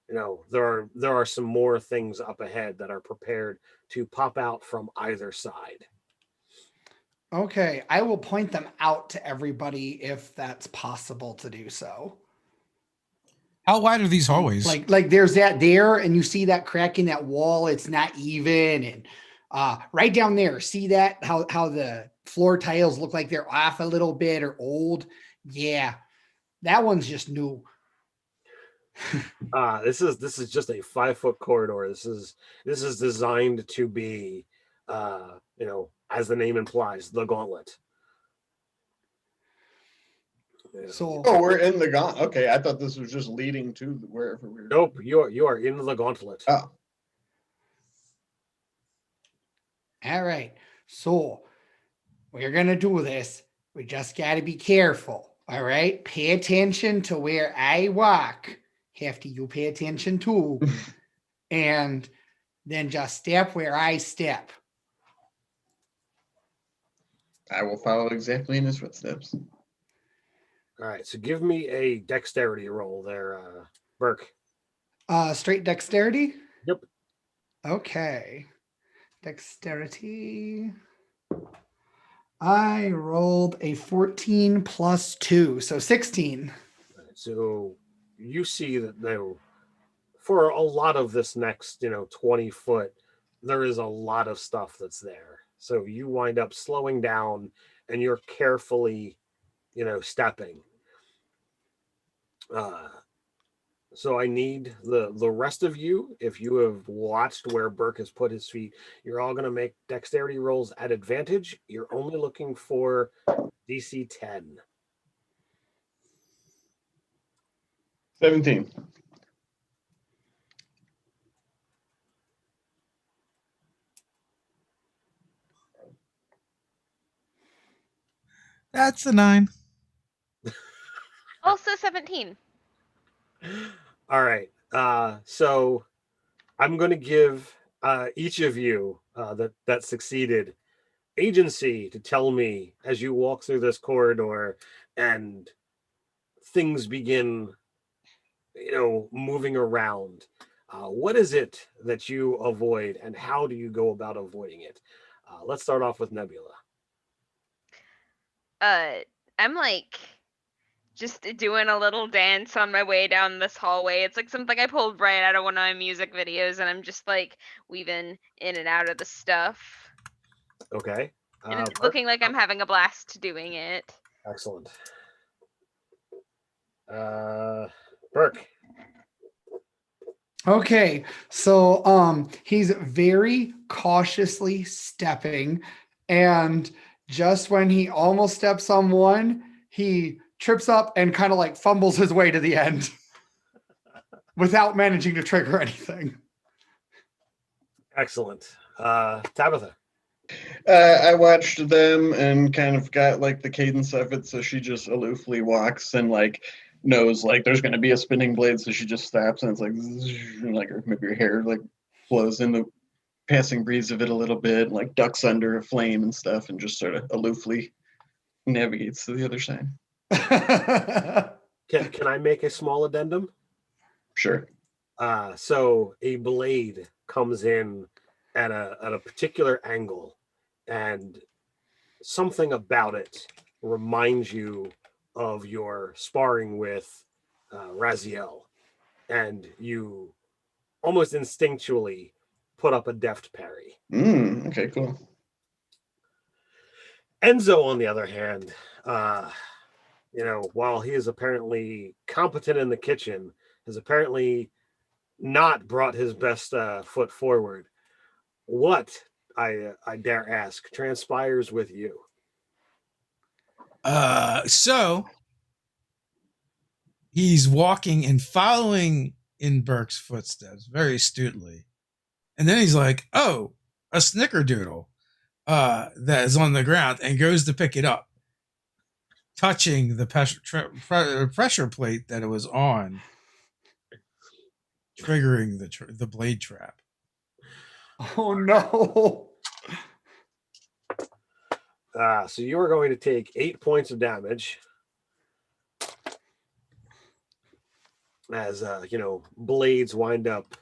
you know, there are some more things up ahead that are prepared to pop out from either side. Okay, I will point them out to everybody if that's possible to do so. How wide are these hallways? Like there's that there, and you see that crack in that wall. It's not even, and right down there, see that how the floor tiles look like they're off a little bit or old. Yeah, that one's just new. This is just a 5-foot corridor. This is designed to be, you know, as the name implies, the gauntlet. Yeah. So Oh, we're in the gauntlet. Okay, I thought this was just leading to wherever we were. Nope, you are in the gauntlet. Oh, all right, so we're gonna do this. We just gotta be careful. All right, pay attention to where I walk. Have to you pay attention too, and then just step where I step. I will follow exactly in his footsteps. All right, so give me a dexterity roll there, Burke. Straight dexterity. Yep. Okay, dexterity. I rolled a 14 plus 2, so 16. So you see that there, for a lot of this next, you know, 20 foot, there is a lot of stuff that's there. So you wind up slowing down and you're carefully, you know, stepping. So I need the rest of you, if you have watched where Burke has put his feet, you're all going to make dexterity rolls at advantage. You're only looking for DC 10. 17. That's a 9. Also 17. All right. So I'm going to give each of you that succeeded agency to tell me as you walk through this corridor and things begin moving around. What is it that you avoid, and how do you go about avoiding it? Let's start off with Nebula. I'm like just doing a little dance on my way down this hallway. It's like something I pulled right out of one of my music videos, and I'm just like weaving in and out of the stuff. Okay. And looking like I'm having a blast doing it. Excellent. Burke. Okay, so he's very cautiously stepping, and just when he almost steps on one, he trips up and kind of like fumbles his way to the end without managing to trigger anything. Excellent. Tabitha. I watched them and kind of got like the cadence of it, so she just aloofly walks and like knows like there's going to be a spinning blade, so she just stops and it's like or maybe her hair like blows in the passing breeze of it a little bit, like ducks under a flame and stuff, and just sort of aloofly navigates to the other side. Can I make a small addendum? Sure. So a blade comes in at a particular angle, and something about it reminds you of your sparring with Raziel, and you almost instinctually put up a deft parry. Okay, cool. Enzo, on the other hand, while he is apparently competent in the kitchen, has apparently not brought his best foot forward. What, I dare ask, transpires with you? So he's walking and following in Burke's footsteps very astutely. And then he's like, oh, a snickerdoodle that is on the ground, and goes to pick it up, touching the pressure plate that it was on, triggering the blade trap. Oh no. So you are going to take 8 points of damage as blades wind up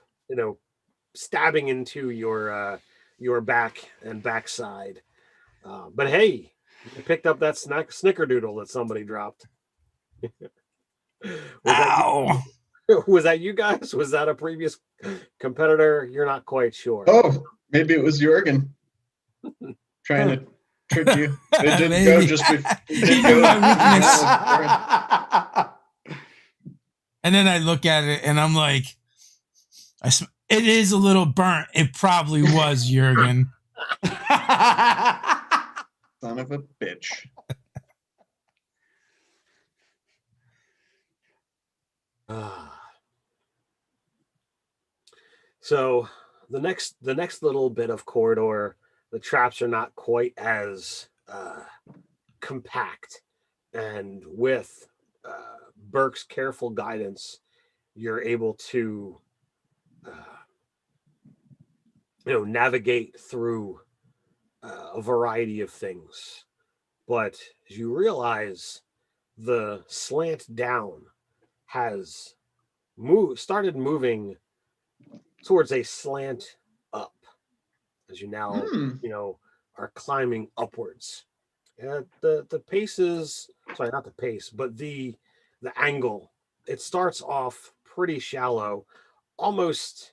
stabbing into your back and backside. But hey, you picked up that snickerdoodle that somebody dropped. Ow! Was that you guys? Was that a previous competitor? You're not quite sure. Oh, maybe it was Jorgen trying to trick you. It didn't go just He knew my weakness. And then I look at it and I'm like, it is a little burnt. It probably was Jurgen. Son of a bitch. So the next little bit of corridor, the traps are not quite as compact, and with Burke's careful guidance, you're able to navigate through a variety of things. But as you realize, the slant down has started moving towards a slant up as you now are climbing upwards. The pace is not the pace, but the angle. It starts off pretty shallow, almost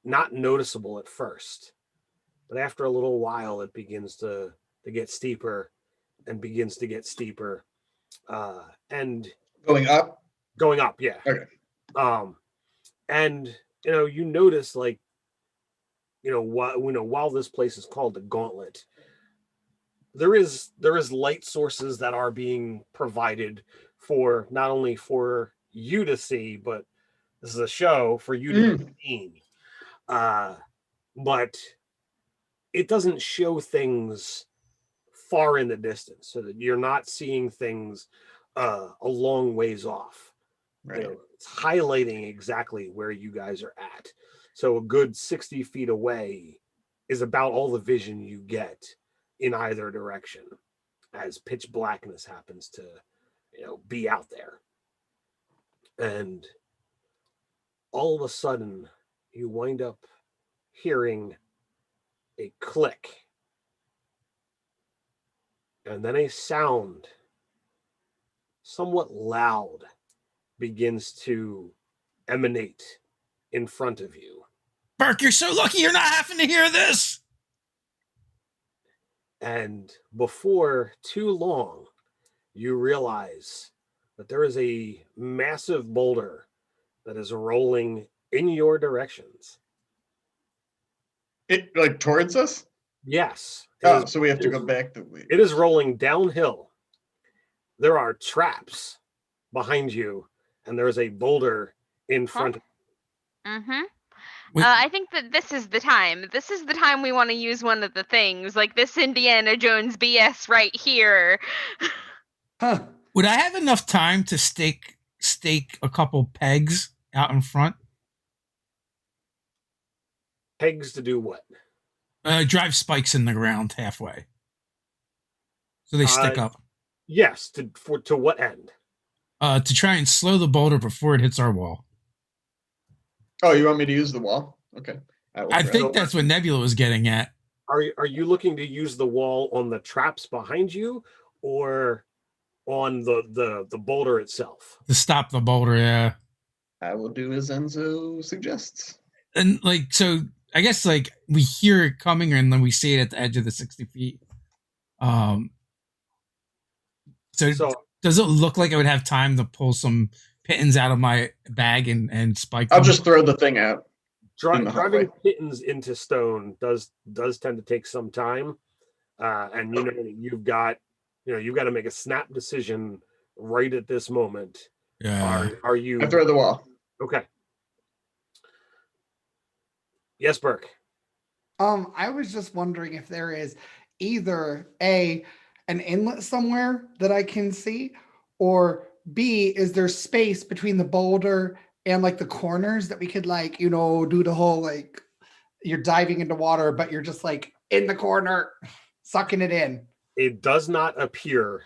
not noticeable at first, but after a little while it begins to get steeper and begins to get steeper, and going up, yeah. Okay. And you notice, like, while this place is called the Gauntlet, there is light sources that are being provided for not only for you to see, but this is a show for you to be seen. But it doesn't show things far in the distance, so that you're not seeing things a long ways off. Right. It's highlighting exactly where you guys are at. So a good 60 feet away is about all the vision you get in either direction, as pitch blackness happens to be out there. And all of a sudden you wind up hearing a click and then a sound somewhat loud begins to emanate in front of you. Burke, you're so lucky you're not having to hear this. And before too long, you realize that there is a massive boulder that is rolling in your directions. It like towards us? Yes. Oh, so we have to go back the way. It is rolling downhill. There are traps behind you, and there is a boulder in front of you. Mm-hmm. Wait. I think that this is the time. This is the time we want to use one of the things, like this Indiana Jones BS right here. Huh. Would I have enough time to stake a couple pegs out in front? Pegs to do what? Drive spikes in the ground halfway, so they stick up. Yes, to what end? To try and slow the boulder before it hits our wall. Oh, you want me to use the wall? Okay. I think that's what Nebula was getting at. Are you looking to use the wall on the traps behind you, or on the boulder itself? To stop the boulder, yeah. I will do as Enzo suggests. And like, so I guess like we hear it coming and then we see it at the edge of the 60 feet. So does it look like I would have time to pull some pittons out of my bag and spike them? I'll just throw the thing out. Driving pittons into stone does tend to take some time, and you've got to make a snap decision right at this moment. Yeah. Are you? I throw the wall. Okay. Yes, Burke. I was just wondering if there is either an inlet somewhere that I can see, or B, is there space between the boulder and like the corners that we could do the whole like you're diving into water, but you're just like in the corner, sucking it in. It does not appear.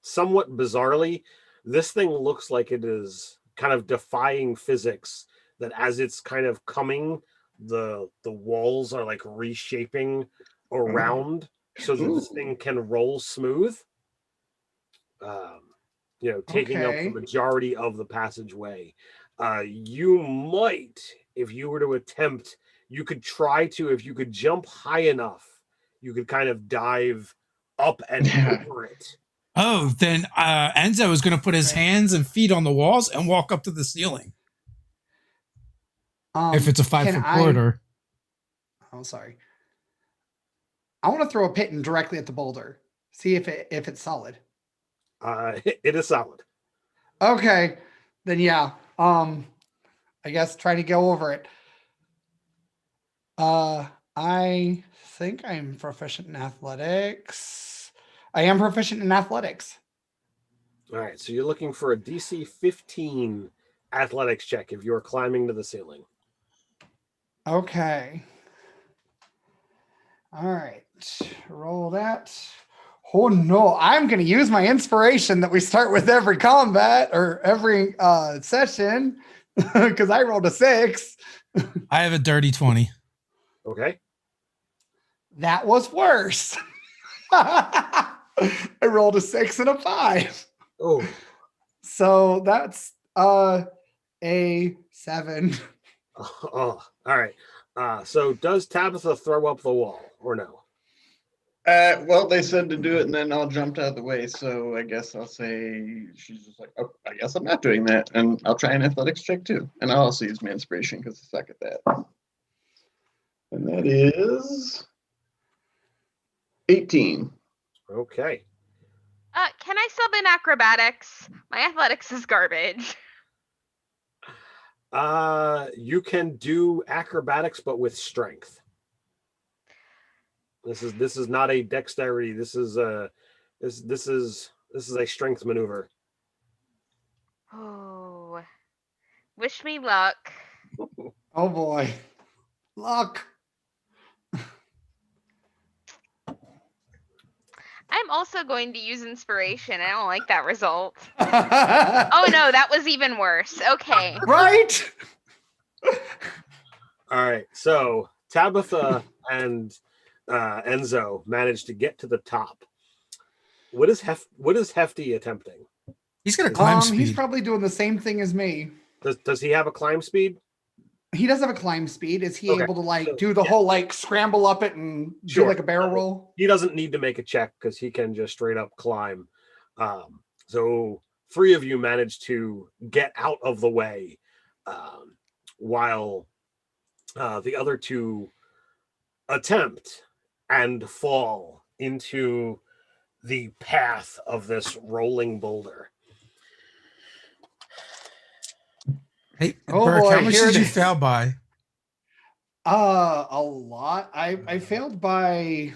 Somewhat bizarrely, this thing looks like it is kind of defying physics. That as it's kind of coming, the walls are like reshaping around so that this thing can roll smooth. Taking up the majority of the passageway. You might, if you were to attempt, you could try to, if you could jump high enough, you could kind of dive up and over it. Oh, then Enzo is going to put his hands and feet on the walls and walk up to the ceiling. If it's a 5-foot corridor. Oh, sorry. I want to throw a piton directly at the boulder. See if it's solid. It is solid. Okay. Then yeah. I guess try to go over it. I think I'm proficient in athletics. I am proficient in athletics. All right. So you're looking for a DC 15 athletics check if you're climbing to the ceiling. Okay. All right. Roll that. Oh no, I'm going to use my inspiration that we start with every combat or every session because I rolled a 6. I have a dirty 20. Okay. That was worse. I rolled a 6 and a 5. Oh. So that's a 7. Oh, all right. So does Tabitha throw up the wall or no? Well, they said to do it, and then I'll jump out of the way. So I guess I'll say she's just like, oh, I guess I'm not doing that, and I'll try an athletics check too, and I'll also use my inspiration because I suck at that. And that is 18. Okay. Can I sub in acrobatics? My athletics is garbage. You can do acrobatics, but with strength. This is not a dexterity. This is a strength maneuver. Oh, wish me luck. Oh boy, luck. I'm I'm also going to use inspiration. I don't like that result. Oh Oh no, that was even worse. Okay. Right? All right, so Tabitha and Enzo managed to get to the top. What is Hefty attempting? He's got a climb He's speed. probably doing the same thing as me. Does he have a climb speed? He does have a climb speed. Is he Okay, able to like so, do the yeah. whole like scramble up it and Sure. do like a barrel roll? He doesn't need to make a check because he can just straight up climb. So 3 of you managed to get out of the way, while the other 2 attempt and fall into the path of this rolling boulder. Hey, Oh, Burke, boy, how much here did it you is. fail by? A lot. I failed by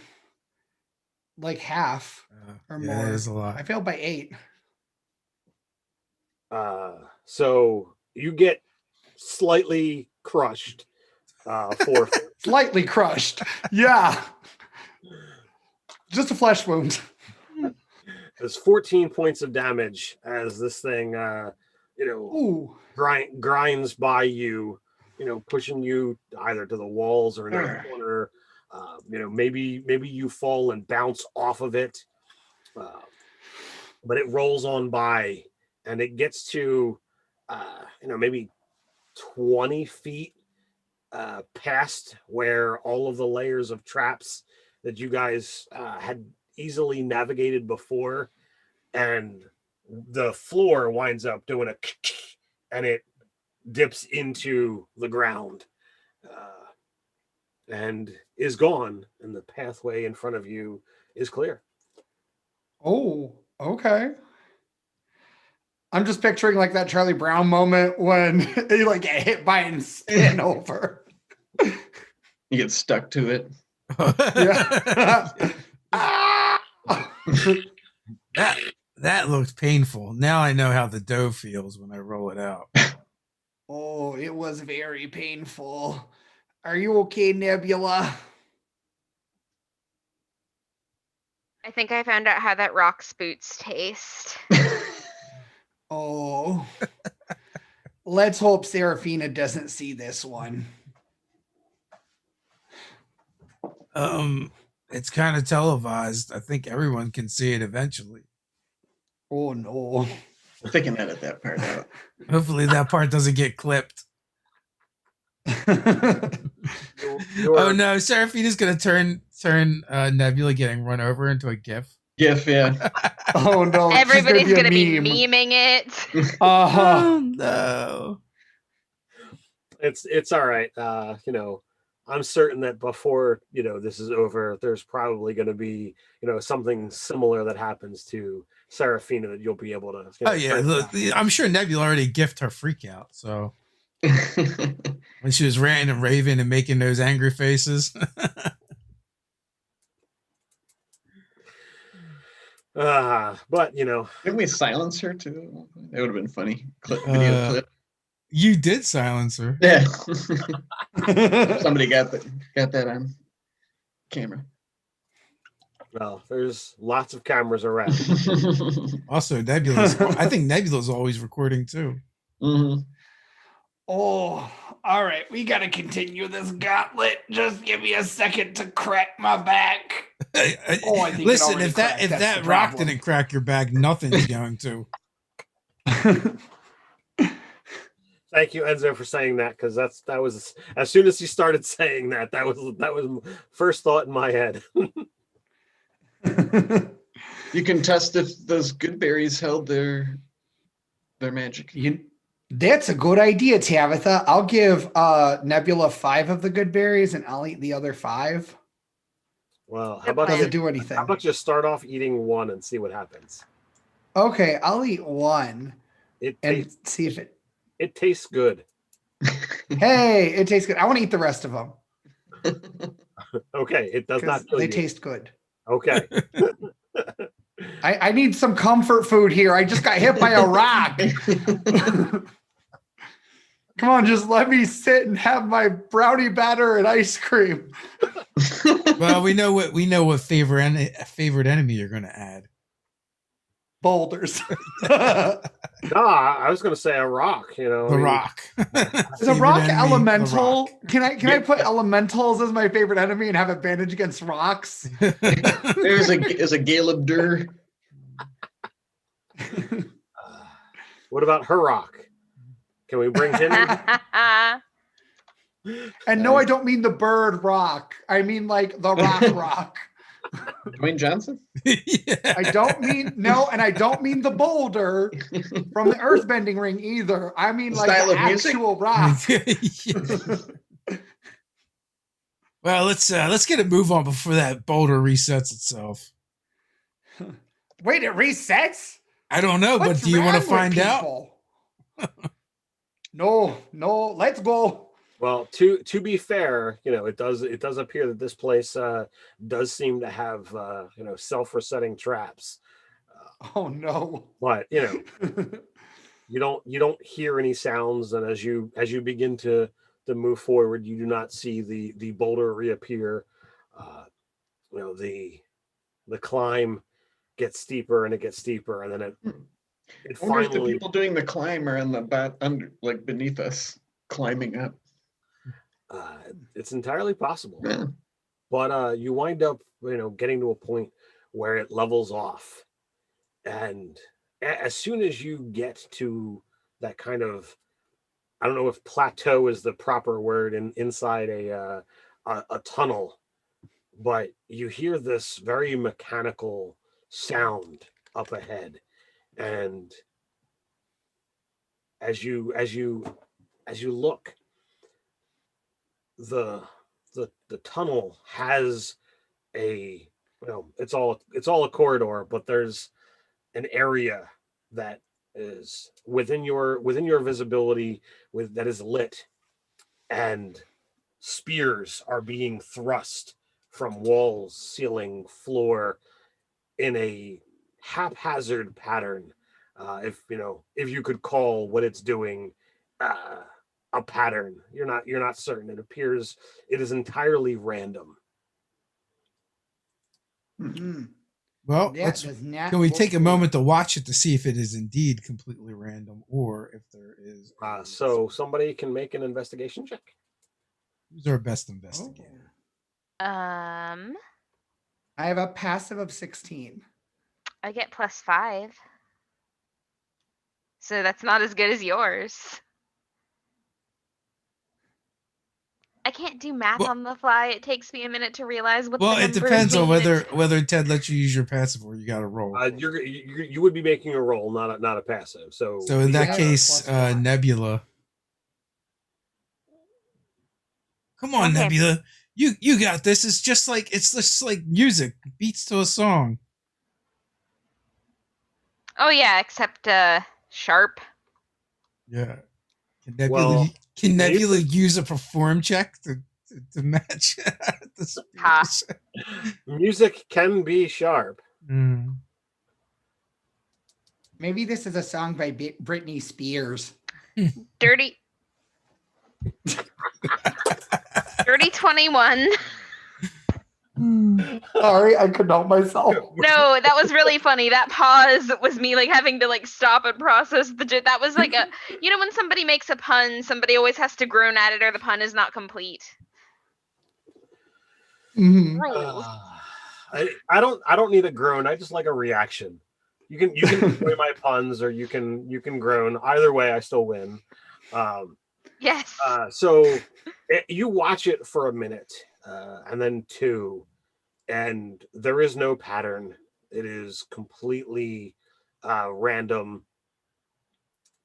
like half or Yeah, more. that is a lot. I failed by 8. So you get slightly crushed for Slightly crushed. Yeah. Just a flesh wound. there's 14 points of damage as this thing Ooh. grinds by you, pushing you either to the walls or in a corner. Maybe you fall and bounce off of it, but it rolls on by, and it gets to maybe 20 feet past where all of the layers of traps that you guys had easily navigated before, and the floor winds up doing a and it dips into the ground and is gone, and the pathway in front of you is clear. Oh, okay. I'm just picturing like that Charlie Brown moment when he like get hit by and spin over. You get stuck to it. Yeah. Ah! That looked painful. Now I know how the dough feels when I roll it out. Oh, it was very painful. Are you okay, Nebula? I think I found out how that Rock's boots taste. Oh. Let's hope Serafina doesn't see this one. It's kind of televised. I think everyone can see it eventually. Oh no. They can edit that part out. Hopefully that part doesn't get clipped. You're- Oh no, Seraphina's gonna turn Nebula getting run over into a GIF. GIF, yeah. Oh no. she's Everybody's gonna gonna be a be meme. memeing it. Uh-huh. Oh no. It's all right. I'm certain that before this is over, there's probably going to be something similar that happens to Seraphina that you'll be able to. Oh yeah, look, I'm sure Nebula already gift her freak out. So when she was ranting and raving and making those angry faces. But Didn't we silence her too? That would have been funny. Video clip. You did silence her. Yeah. Somebody got that on camera. well, there's lots of cameras around. Also, Nebula's. I think Nebula's always recording too. Mhm. Oh, all right. We got to continue this gauntlet. Just give me a second to crack my back. Oh, I think it Listen, already if cracked. that That's the rock problem. didn't crack your back, nothing's going to. Thank you, Enzo, for saying that, because that was as soon as he started saying that was first thought in my head. You can test if those good berries held their magic. That's a good idea, Tabitha. I'll give Nebula 5 of the good berries, and I'll eat the other 5. Well, Good plan. Doesn't do anything. how about you start off eating one and see what happens? Okay, I'll eat 1 It and tastes, see if it tastes good. Hey, it tastes good. I want to eat the rest of them Okay, it does because not kill they you. taste good. Okay. I need some comfort food here. I just got hit by a rock. Come on, just let me sit and have my brownie batter and ice cream. Well, we know what favorite enemy you're going to add. Boulders. No, I was going to say a rock. You know, The I mean, Rock. Is a Favorite rock enemy, The elemental? Rock. Can I put elementals as my favorite enemy and have advantage against rocks? There's a Caleb Durr. What about Hurrock? Can we bring him in? And no, I don't mean the bird rock. I mean like the rock. Dwayne Johnson? Yeah. I don't mean and I don't mean the boulder from the earthbending ring either. I mean The like style the of music? actual rock. Yeah. Well, let's get a move on before that boulder resets itself. Wait, it resets? I don't know, but What's do you want to wrong with find out? people? No, let's go. Well, to be fair, you know, it does appear that this place does seem to have self-resetting traps. Oh no. But you know, you don't hear any sounds, and as you begin to move forward, you do not see the boulder reappear. You know, the climb gets steeper and it gets steeper, and then it I wonder if the finally. people doing the climb are in the under, like beneath us, climbing up. It's entirely possible. Yeah. But you wind up, getting to a point where it levels off, and as soon as you get to that kind of, I don't know if plateau is the proper word inside a tunnel, but you hear this very mechanical sound up ahead, and as you look, the tunnel has it's all a corridor, but there's an area that is within your visibility that is lit, and spears are being thrust from walls, ceiling, floor in a haphazard pattern. If you could call what it's doing a pattern, you're not certain. It appears it is entirely random. Mhm. Well, That does not can we look take a good. moment to watch it to see if it is indeed completely random, or if there is? So somebody can make an investigation check. Who's our best investigator? I have a passive of 16. I get +5. So that's not as good as yours. I can't do math Well- on the fly. It takes me a minute to realize what Well, the it numbers depends on mean. whether Ted lets you use your passive or you got to roll. You would be making a roll, not a passive. So in that Yeah, case, +5. Nebula. Come on, Okay. Nebula. You got this. It's just like music, beats to a song. Oh yeah, except sharp. Yeah. Can Nebula use a perform check to match the spears? music can be sharp. Mm. Maybe this is a song by Britney Spears. Dirty. Dirty 21. Sorry, I could help myself. No, that was really funny. That pause was me having to stop and process that was like a when somebody makes a pun, somebody always has to groan at it or the pun is not complete. Mhm. Rules. I don't need a groan. I just like a reaction. You can enjoy my puns, or you can groan. Either way, I still win. Yes. So you watch it for a minute, and then two, and there is no pattern. It is completely random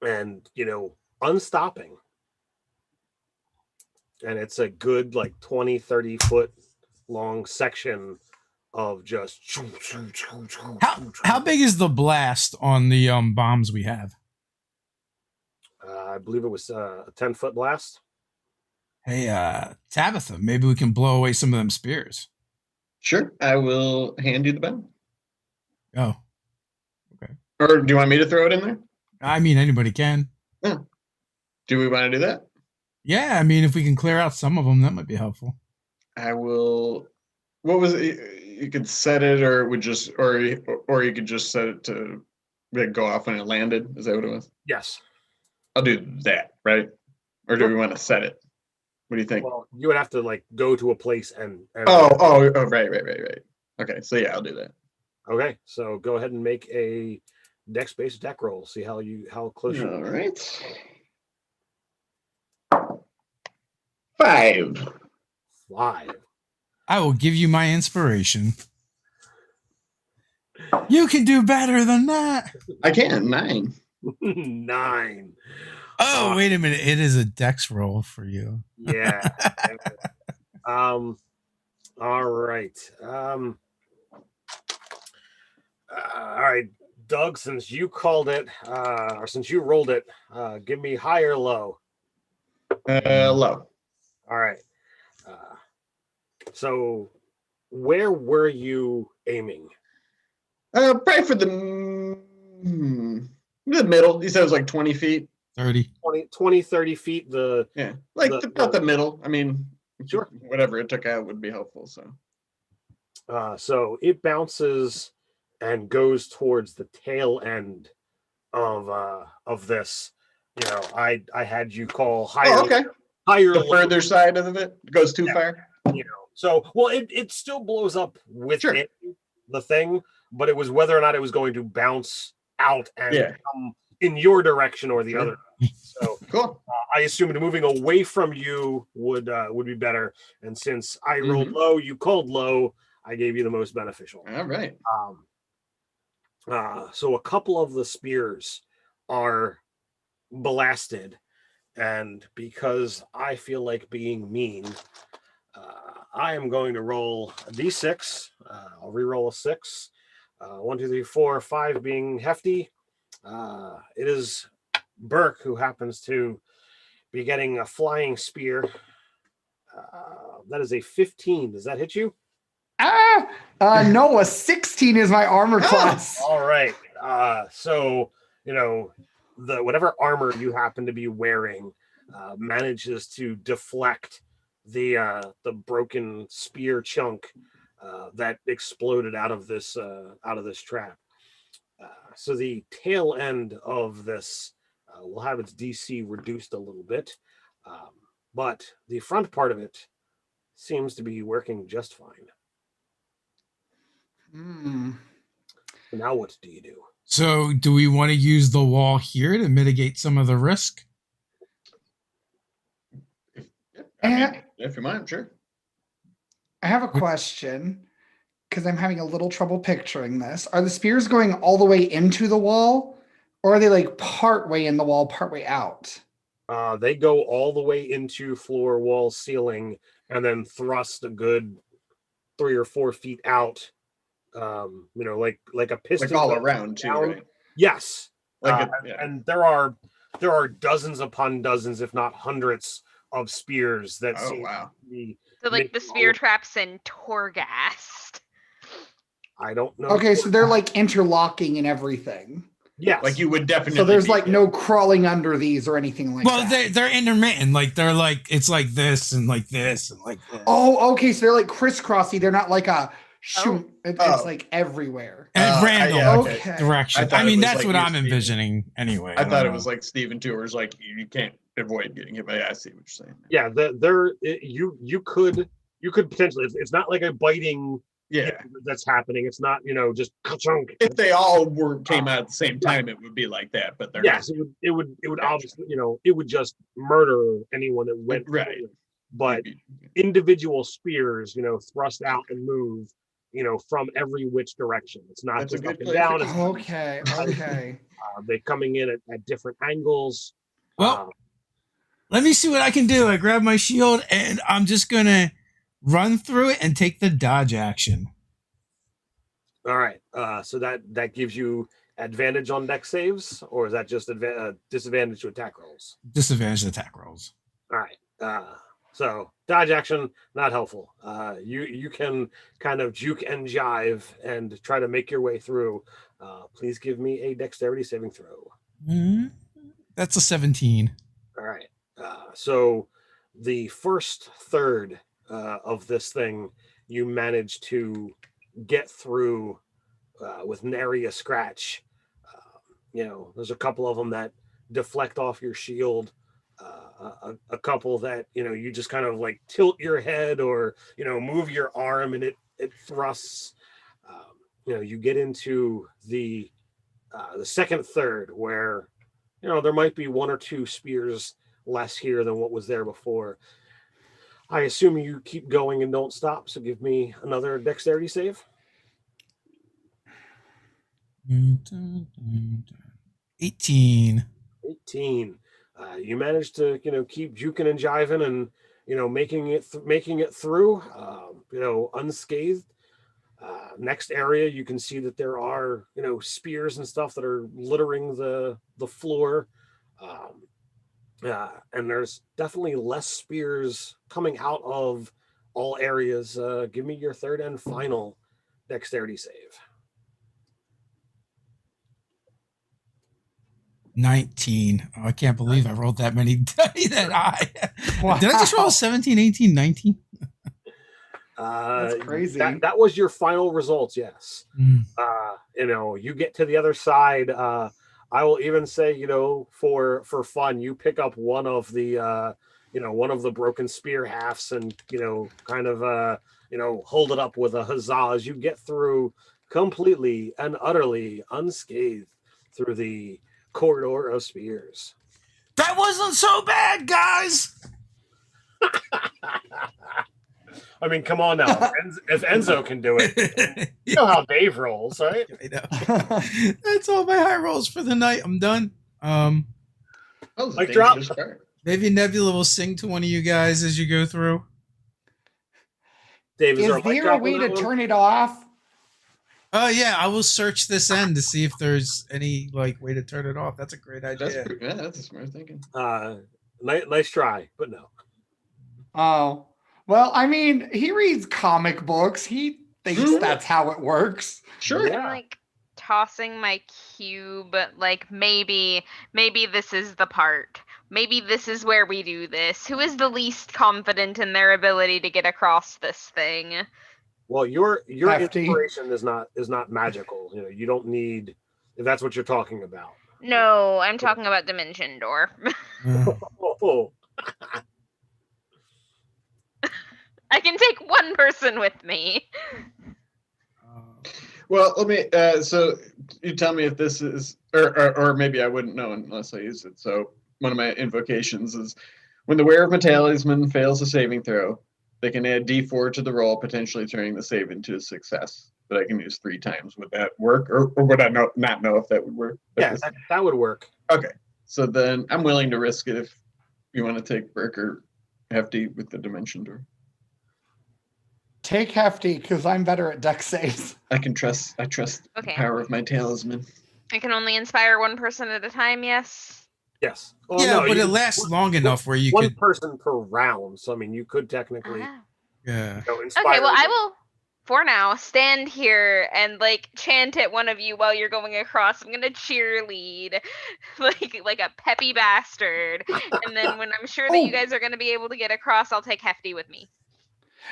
and unstopping. And it's a good 20-30 foot long section of just How big is the blast on the bombs we have? I believe it was a 10-foot blast. Hey, Tabitha, maybe we can blow away some of them spears. Sure, I will hand you the bell. Oh, Or do you want me to throw it in there? I mean, anybody can. Yeah. Do we want to do that? Yeah, I mean, if we can clear out some of them, that might be helpful. I will. What was it? You could set it, or it would just, or you could just set it to go off when it landed. Is that what it was? Yes. I'll do that, right? Or do Sure. we want to set it? What do you think? Well, you would have to like go to a place and Oh, right. Okay, so yeah, I'll do that. Okay, so go ahead and make a dex-based attack roll. See how close you All are. right. 5. 5. I will give you my inspiration. You can do better than that. I can 9. 9. Oh, wait a minute. It is a dex roll for you. Yeah. All right. All right, Doug. Since you called it, or since you rolled it, give me high or low. Low. All right. So, where were you aiming? Probably for the middle. You said it was like 20 feet. 30. 20, 30 feet. Yeah, like about the middle. I mean, Sure. Whatever it took out would be helpful. So. So it bounces and goes towards the tail end of this. You know, I had you call higher. Oh, okay. Higher. The further side of it goes too far. You know, so well, it still blows up within the thing, but it was whether or not it was going to bounce out and come in your direction or the other. So cool. I assumed moving away from you would be better. And since I rolled low, you called low. I gave you the most beneficial. All right. So a couple of the spears are blasted, and because I feel like being mean, I am going to roll a d6. I'll re-roll a 6. 1, 2, 3, 4, 5 being hefty. It is Burke who happens to be getting a flying spear. That is a 15. Does that hit you? No, a 16 is my armor class. All right. So, you know, the whatever armor you happen to be wearing manages to deflect the broken spear chunk that exploded out of this trap. So the tail end of this will have its DC reduced a little bit, but the front part of it seems to be working just fine. So now what do you do? So do we want to use the wall here to mitigate some of the risk? If you mind, sure. I have a question because I'm having a little trouble picturing this. Are the spears going all the way into the wall, or are they like part way in the wall, part way out? They go all the way into floor, wall, ceiling, and then thrust a good 3 or 4 feet out. You know, like a piston, like all around too, right? Yes. Like and there are dozens upon dozens, if not hundreds, of spears that seem to be so like the spear traps in Torghast. I don't know. Okay, so they're like interlocking and everything. Yes. Like you would definitely. So there's like no crawling under these or anything like that. Well, they're intermittent. Like they're like it's like this and like this and like this. Oh, okay. So they're like crisscrossy. They're not like a shoot. It's like everywhere. And random okay. direction. I mean, that's what I'm envisioning anyway. I thought it was like Stephen Tours, like you can't avoid getting hit by. I see what you're saying. Yeah, you could potentially. It's not like a biting. Yeah, that's happening. It's not, you know, just ka-chunk. If they all came out at the same time, it would be like that. But they're yes, it would obviously, you know, it would just murder anyone that went right. But individual spears, you know, thrust out and move, you know, from every which direction. It's not just up and down. Okay. They're coming in at different angles. Well, let me see what I can do. I grab my shield and I'm just gonna run through it and take the dodge action. All right. So that gives you advantage on dex saves, or is that just disadvantage to attack rolls? Disadvantage to attack rolls. All right. So dodge action, not helpful. You can kind of juke and jive and try to make your way through. Please give me a dexterity saving throw. That's a 17. All right. So the first third of this thing, you manage to get through with nary a scratch. There's a couple of them that deflect off your shield. A couple that you just kind of like tilt your head or move your arm and it thrusts. You get into the second third where there might be one or two spears less here than what was there before. I assume you keep going and don't stop, so give me another dexterity save. 18. 18. You managed to keep juking and jiving and making it through unscathed. Next area, you can see that there are spears and stuff that are littering the floor, and there's definitely less spears coming out of all areas. Give me your third and final dexterity save. 19. Oh, I can't believe I rolled that many that high. Wow. Did I just roll 17, 18, 19? That's crazy. That was your final results, yes. Mm. You get to the other side. I will even say, for fun, you pick up one of the broken spear halves and kind of hold it up with a huzzah as you get through completely and utterly unscathed through the corridor of spears. That wasn't so bad, guys. I mean, come on now. If Enzo can do it, you know how Dave rolls, right? I know. That's all my high rolls for the night. I'm done. Like drop. Maybe Nebula will sing to one of you guys as you go through. Dave, Is there a way to turn it off? Oh yeah, I will search this end to see if there's any way to turn it off. That's a great idea. That's a smart thinking. Nice try, but no. Oh. Well, I mean, he reads comic books. He thinks that's how it works. Sure. Yeah. I'm tossing my cube, maybe this is the part. Maybe this is where we do this. Who is the least confident in their ability to get across this thing? Well, your Hefty. inspiration is not magical. You don't need, if that's what you're talking about. No, I'm talking about Dimension Door. Oh. I can take one person with me. Well, let me. So you tell me if this is, or maybe I wouldn't know unless I use it. So one of my invocations is when the wearer of a talisman fails a saving throw, they can add D4 to the roll, potentially turning the save into a success. But I can use 3 times. Would that work, or would I not know if that would work? Yeah, that would work. Okay, so then I'm willing to risk it if you want to take Burke or Hefty with the Dimension Door. Take Hefty, because I'm better at dex saves. I trust the power of my talisman. I can only inspire one person at a time, yes? Yes. Well, yeah, no, but it lasts long enough where you one could... person per round. So, I mean, you could technically Yeah. inspire. Okay, well, I will, for now, stand here and, chant at one of you while you're going across. I'm going to cheerlead like a peppy bastard. And then when I'm sure that you guys are going to be able to get across, I'll take Hefty with me.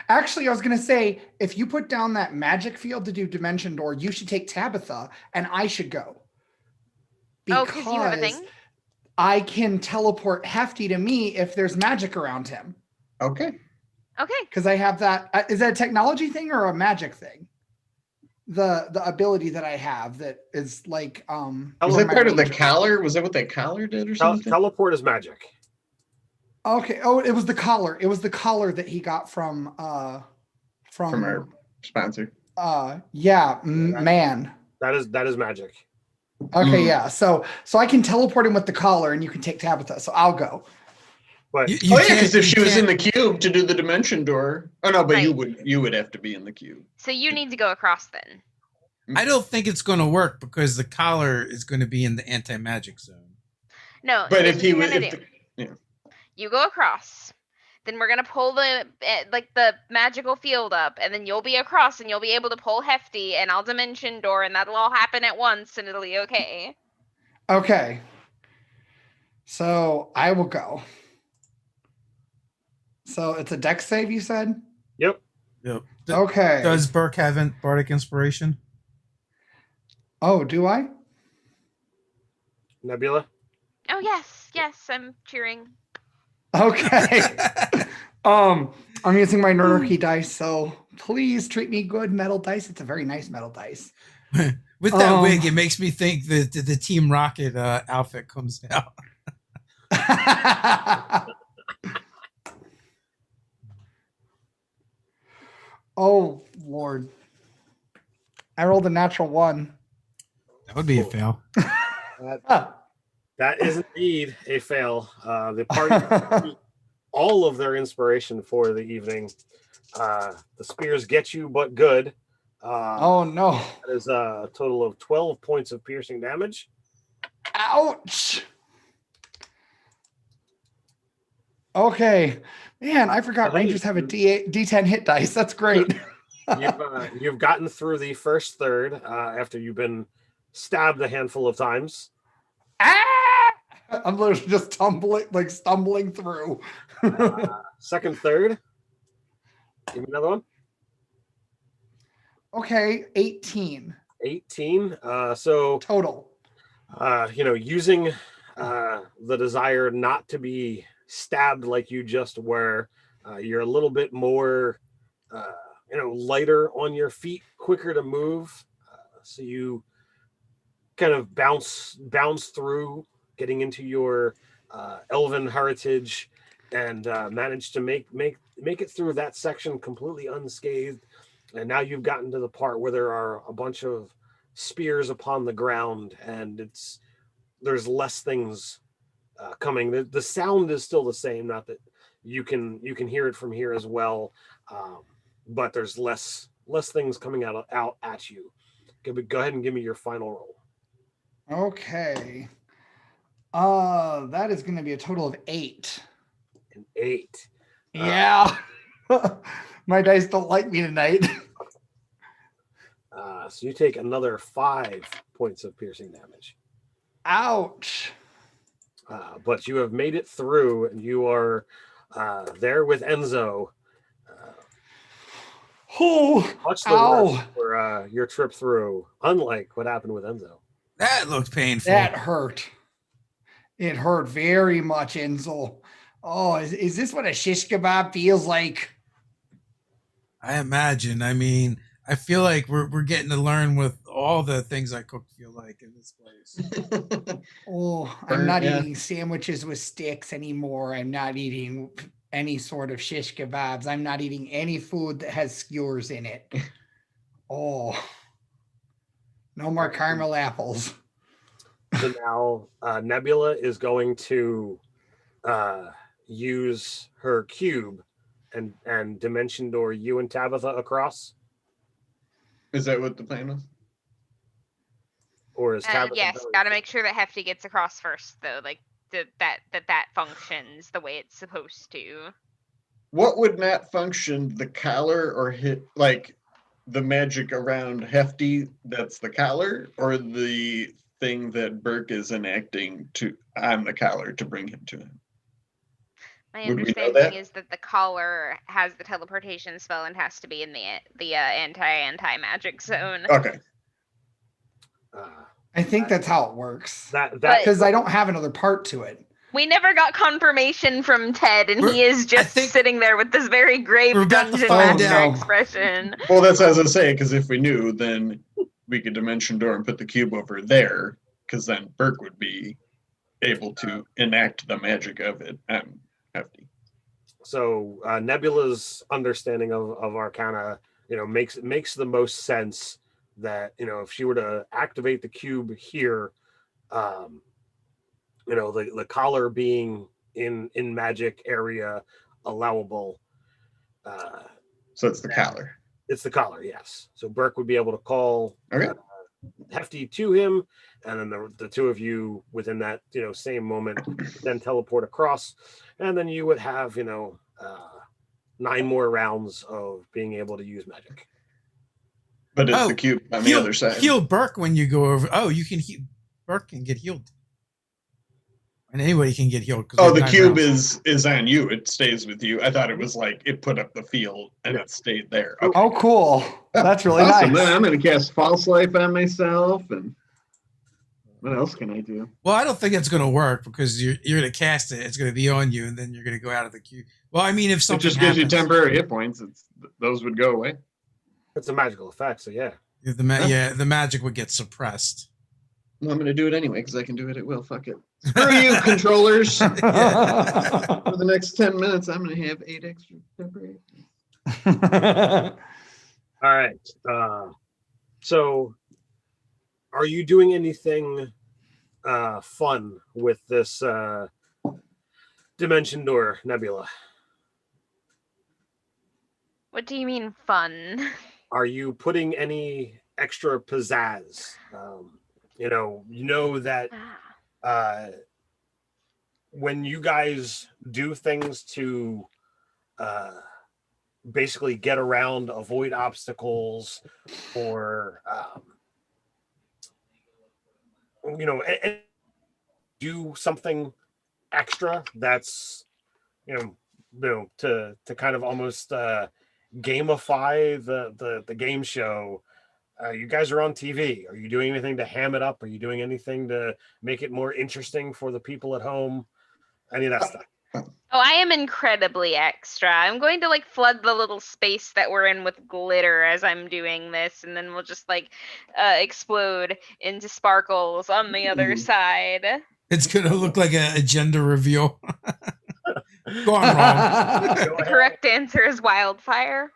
Actually, I was going to say, if you put down that magic field to do Dimension Door, you should take Tabitha, and I should go. Because you have a thing? I can teleport Hefty to me if there's magic around him. Okay. Okay. Because I have that. Is that a technology thing or a magic thing? The ability that I have that is like... was that part of the collar? Was that what that collar did or something? Teleport is magic. Okay. Oh, it was the collar. It was the collar that he got from our sponsor. Man. That is magic. Okay, yeah. So I can teleport him with the collar, and you can take Tabitha. So I'll go. But because if she was in the cube to do the Dimension Door, but Right. you would have to be in the cube. So you need to go across then. I don't think it's going to work because the collar is going to be in the anti-magic zone. No. But this if is he what was, you're gonna do. You go across. Then we're gonna pull the magical field up, and then you'll be across, and you'll be able to pull Hefty, and I'll Dimension Door, and that'll all happen at once, and it'll be okay. Okay. So I will go. So it's a dex save, you said? Yep. Yep. Okay. Does Burke have an bardic inspiration? Oh, do I? Nebula. Oh yes, I'm cheering. Okay. I'm using my Nerdarchy dice, so please treat me good, metal dice. It's a very nice metal dice. With that wig, it makes me think that the Team Rocket outfit comes out. Oh, Lord. I rolled a natural 1. That would be a fail. That is indeed a fail. The party all of their inspiration for the evening. The spears get you, but good. Oh, no. That is a total of 12 points of piercing damage. Ouch. Okay. Man, I forgot Rangers have a D10 hit dice. That's great. You've gotten through the first third after you've been stabbed a handful of times. I'm literally just stumbling through. Second third. Give me another one. Okay, 18. 18. So total. Using the desire not to be stabbed like you just were, you're a little bit more lighter on your feet, quicker to move, so you kind of bounce through, getting into your elven heritage, and manage to make it through that section completely unscathed. And now you've gotten to the part where there are a bunch of spears upon the ground, and there's less things coming. The sound is still the same, not that you can hear it from here as well, but there's less things coming out at you. Go ahead and give me your final roll. Okay. That is going to be a total of 8. An 8. Yeah. My dice don't like me tonight. So you take another 5 points of piercing damage. Ouch. But you have made it through, and you are there with Enzo. Much the worse for your trip through, unlike what happened with Enzo. That looked painful. That hurt. It hurt very much, Enzo. Oh, is this what a shish kebab feels like? I imagine. I mean, I feel like we're getting to learn with all the things I cook feel like in this place. I'm not eating sandwiches with sticks anymore. I'm not eating any sort of shish kebabs. I'm not eating any food that has skewers in it. No more caramel apples. So now Nebula is going to use her cube and dimension door you and Tabitha across. Is that what the plan was? Or is Tabitha? Yes, gotta make sure that Hefty gets across first, though. Like that functions the way it's supposed to. What would not function, the collar or hit, like the magic around Hefty, that's the collar, or the thing that Burke is enacting on the collar to bring him to him? My understanding is that the collar has the teleportation spell and has to be in the anti-magic zone. Okay. I think that's how it works. That because I don't have another part to it. We never got confirmation from Ted, and he is just sitting there with this very grave dungeon master expression. Well, that's what I was going to say, because if we knew, then we could dimension door and put the cube over there, because then Burke would be able to enact the magic of it. Hefty. So Nebula's understanding of Arcana, makes the most sense. That if she were to activate the cube here, the collar being in magic area allowable. So it's the collar. It's the collar, yes. So Burke would be able to call Hefty to him, and then the two of you within that same moment then teleport across, and then you would have 9 more rounds of being able to use magic. But it's the cube on the other side. Heal Burke when you go over. Oh, you can heal. Burke can get healed. And anybody can get healed. 'cause we Oh, have the 9 cube rounds. is on you. It stays with you. I thought it was like it put up the field and No. it stayed there. Okay. Oh, cool. That's really Awesome. nice. Then I'm going to cast False Life on myself. And what else can I do? Well, I don't think it's going to work because you're going to cast it. It's going to be on you, and then you're going to go out of the queue. Well, I mean, if It something just gives you happens, temporary hit points. Those would go away. It's a magical effect, so yeah. the magic would get suppressed. Well, I'm going to do it anyway because I can do it at will. Fuck it. Screw you, controllers. For the next 10 minutes, I'm going to have 8 extra temporary. All right. So, are you doing anything fun with this dimension door nebula? What do you mean fun? Are you putting any extra pizzazz? You know that when you guys do things to basically get around, avoid obstacles, or and do something extra that's to kind of almost gamify the game show. You guys are on TV. Are you doing anything to ham it up? Are you doing anything to make it more interesting for the people at home? Any of that stuff. Oh, I am incredibly extra. I'm going to flood the little space that we're in with glitter as I'm doing this, and then we'll just explode into sparkles on the other side. It's going to look like a gender reveal. Gone wrong. The correct answer is wildfire.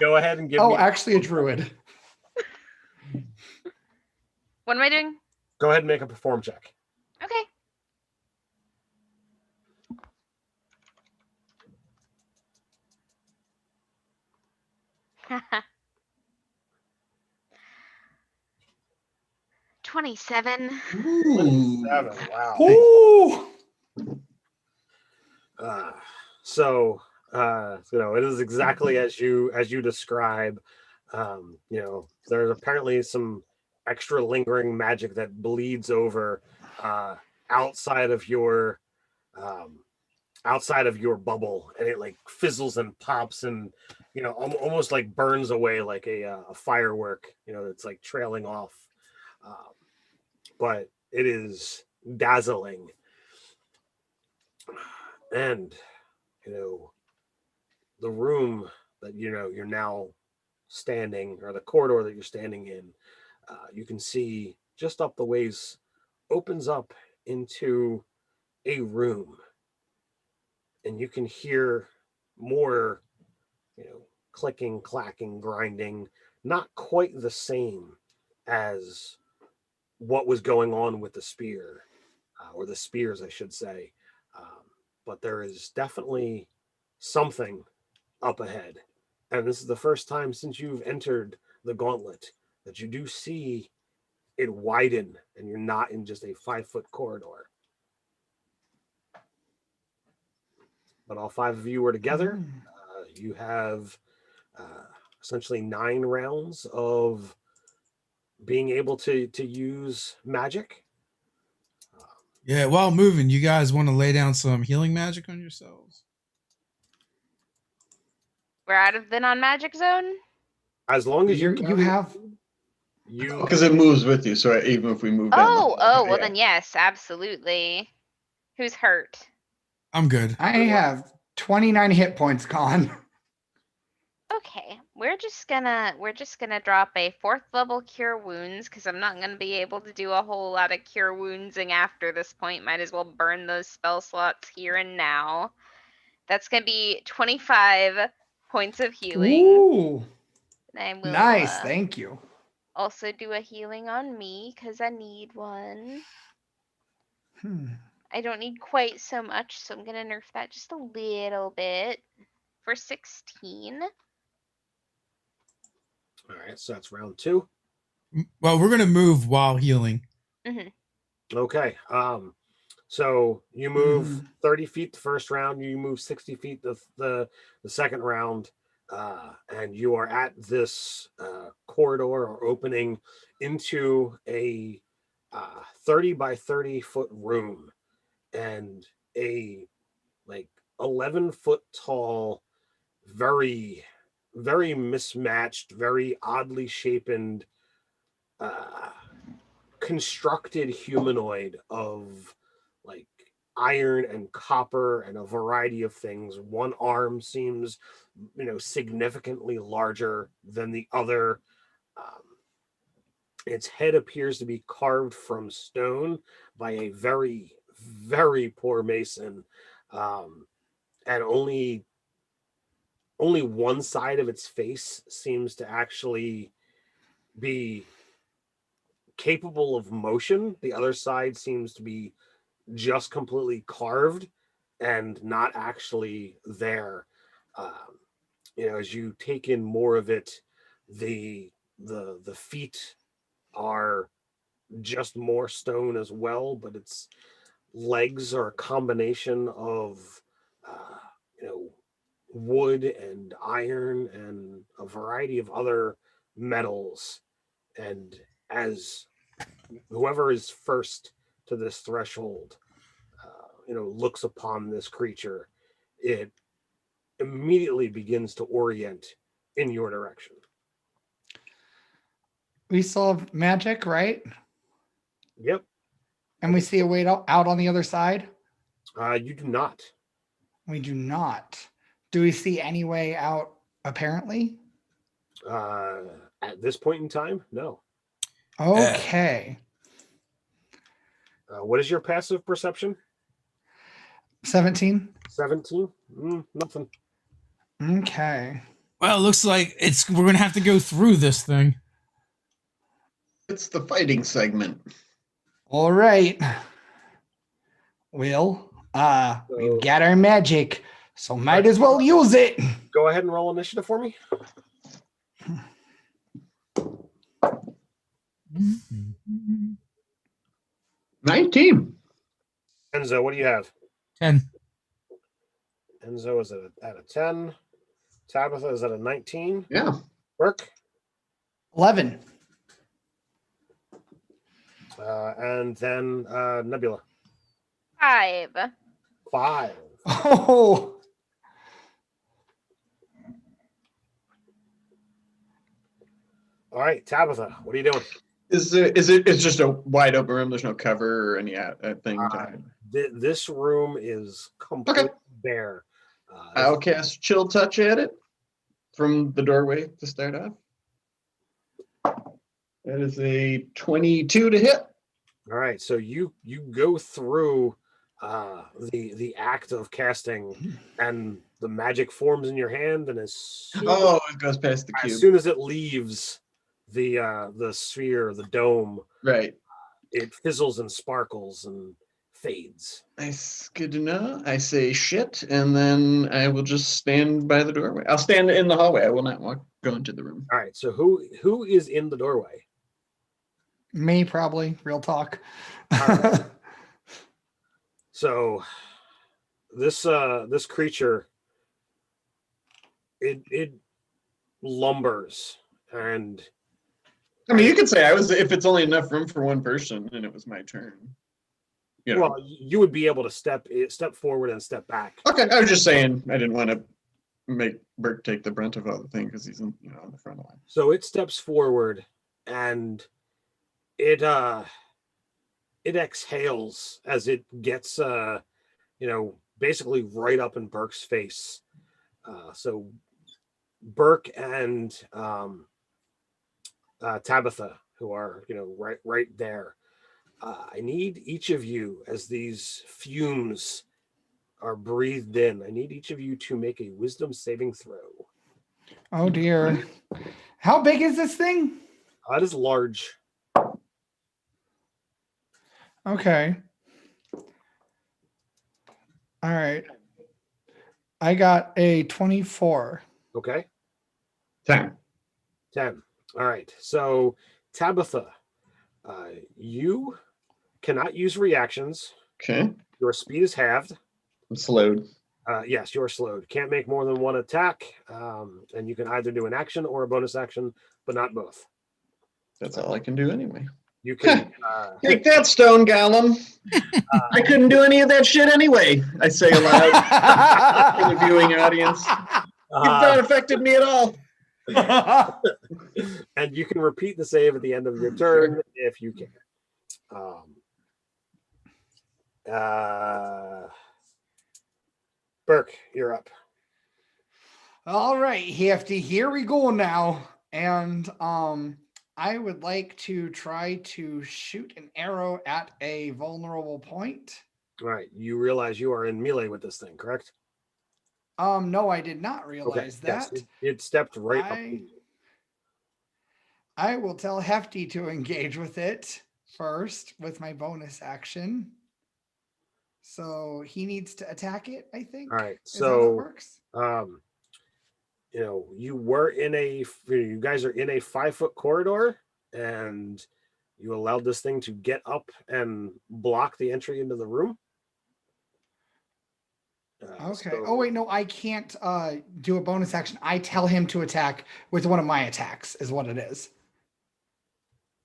Go ahead and give me. Oh, actually a druid. What am I doing? Go ahead and make a perform check. Okay. $27. 27. Wow. Ooh. It is exactly as you describe. There's apparently some extra lingering magic that bleeds over outside of your bubble, and it fizzles and pops and almost burns away like a firework. It's trailing off, but it is dazzling. And the room that you're now standing, or the corridor that you're standing in, you can see just up the ways opens up into a room, and you can hear more clicking, clacking, grinding, not quite the same as what was going on with the spear, or the spears, I should say. But there is definitely something up ahead. And this is the first time since you've entered the gauntlet that you do see it widen, and you're not in just a 5-foot corridor. But all 5 of you are together. You have essentially 9 rounds of being able to use magic. Yeah, while moving, you guys want to lay down some healing magic on yourselves? We're out of the non-magic zone? As long as you have Because it moves with you, so even if we move down. Well then yes, absolutely. Who's hurt? I'm good. I have 29 hit points gone. Okay, we're just gonna drop a 4th level cure wounds, because I'm not gonna be able to do a whole lot of cure woundsing after this point. Might as well burn those spell slots here and now. That's gonna be 25 points of healing. Ooh, And I will, nice. Thank you. also do a healing on me, because I need one. I don't need quite so much, so I'm gonna nerf that just a little bit for 16. All right, so that's round 2. Well, we're gonna move while healing. Okay. So you move 30 feet the first round. You move 60 feet the second round, and you are at this corridor or opening into a 30 by 30-foot room, and a like 11-foot tall, very, very mismatched, very oddly shaped, constructed humanoid of like iron and copper and a variety of things. One arm seems, significantly larger than the other. Um, its head appears to be carved from stone by a very, very poor mason, and only one side of its face seems to actually be capable of motion. The other side seems to be just completely carved and not actually there. Um, as you take in more of it, the feet are just more stone as well, but its legs are a combination of uh, you know wood and iron and a variety of other metals. And as whoever is first to this threshold, looks upon this creature, it immediately begins to orient in your direction. We still have magic, right? Yep. And we see a way out on the other side? You do not. We do not. Do we see any way out, apparently? At this point in time, no. Okay. What is your passive perception? 17. 17? Nothing. Okay. Well, it looks like we're gonna have to go through this thing. It's the fighting segment. All right. Well, we've got our magic, so might as well use it. Go ahead and roll initiative for me. Mm-hmm. 19. Enzo, what do you have? 10. Enzo is at a 10. Tabitha is at a 19. Yeah. Burke? 11. And then Nebula? 5. 5. Oh. All right, Tabitha, what are you doing? It's just a wide open room. There's no cover or any thing. This room is completely bare. I'll cast Chill Touch at it from the doorway to start off. That is a 22 to hit. All right, so you go through the act of casting, and the magic forms in your hand, and it goes past the cube. As soon as it leaves the sphere, the dome, right, it fizzles and sparkles and fades. Nice, good to know. I say shit, and then I will just stand by the doorway. I'll stand in the hallway. I will not go into the room. All right, so who is in the doorway? Me, probably. Real talk. Right. So this creature, it lumbers, and I mean, you could say if it's only enough room for one person and it was my turn. Well, you would be able to step forward and step back. Okay, I was just saying I didn't want to make Burke take the brunt of all the thing because he's on the front line. So it steps forward, and it exhales as it gets basically right up in Burke's face. So Burke and Tabitha, who are right there, I need each of you, as these fumes are breathed in, I need each of you to make a wisdom saving throw. Oh dear. How big is this thing? It is large. Okay. All right. I got a 24. Okay. 10. 10. All right. So Tabitha, you cannot use reactions. Okay. Your speed is halved. I'm slowed. Yes, you're slowed. Can't make more than one attack, and you can either do an action or a bonus action, but not both. That's all I can do anyway. You can. Take that, Stone Golem. I couldn't do any of that shit anyway. I say aloud for the viewing audience. You've not affected me at all. And you can repeat the save at the end of your turn if you can. Burke, you're up. All right, Hefty, here we go now. And I would like to try to shoot an arrow at a vulnerable point. All right, you realize you are in melee with this thing, correct? No, I did not realize that. Yes, it stepped right up. I will tell Hefty to engage with it first with my bonus action. So he needs to attack it, I think. All right, Is that how it so works? you guys are in a 5-foot corridor, and you allowed this thing to get up and block the entry into the room. Okay. Oh wait, no, I can't do a bonus action. I tell him to attack with one of my attacks, is what it is.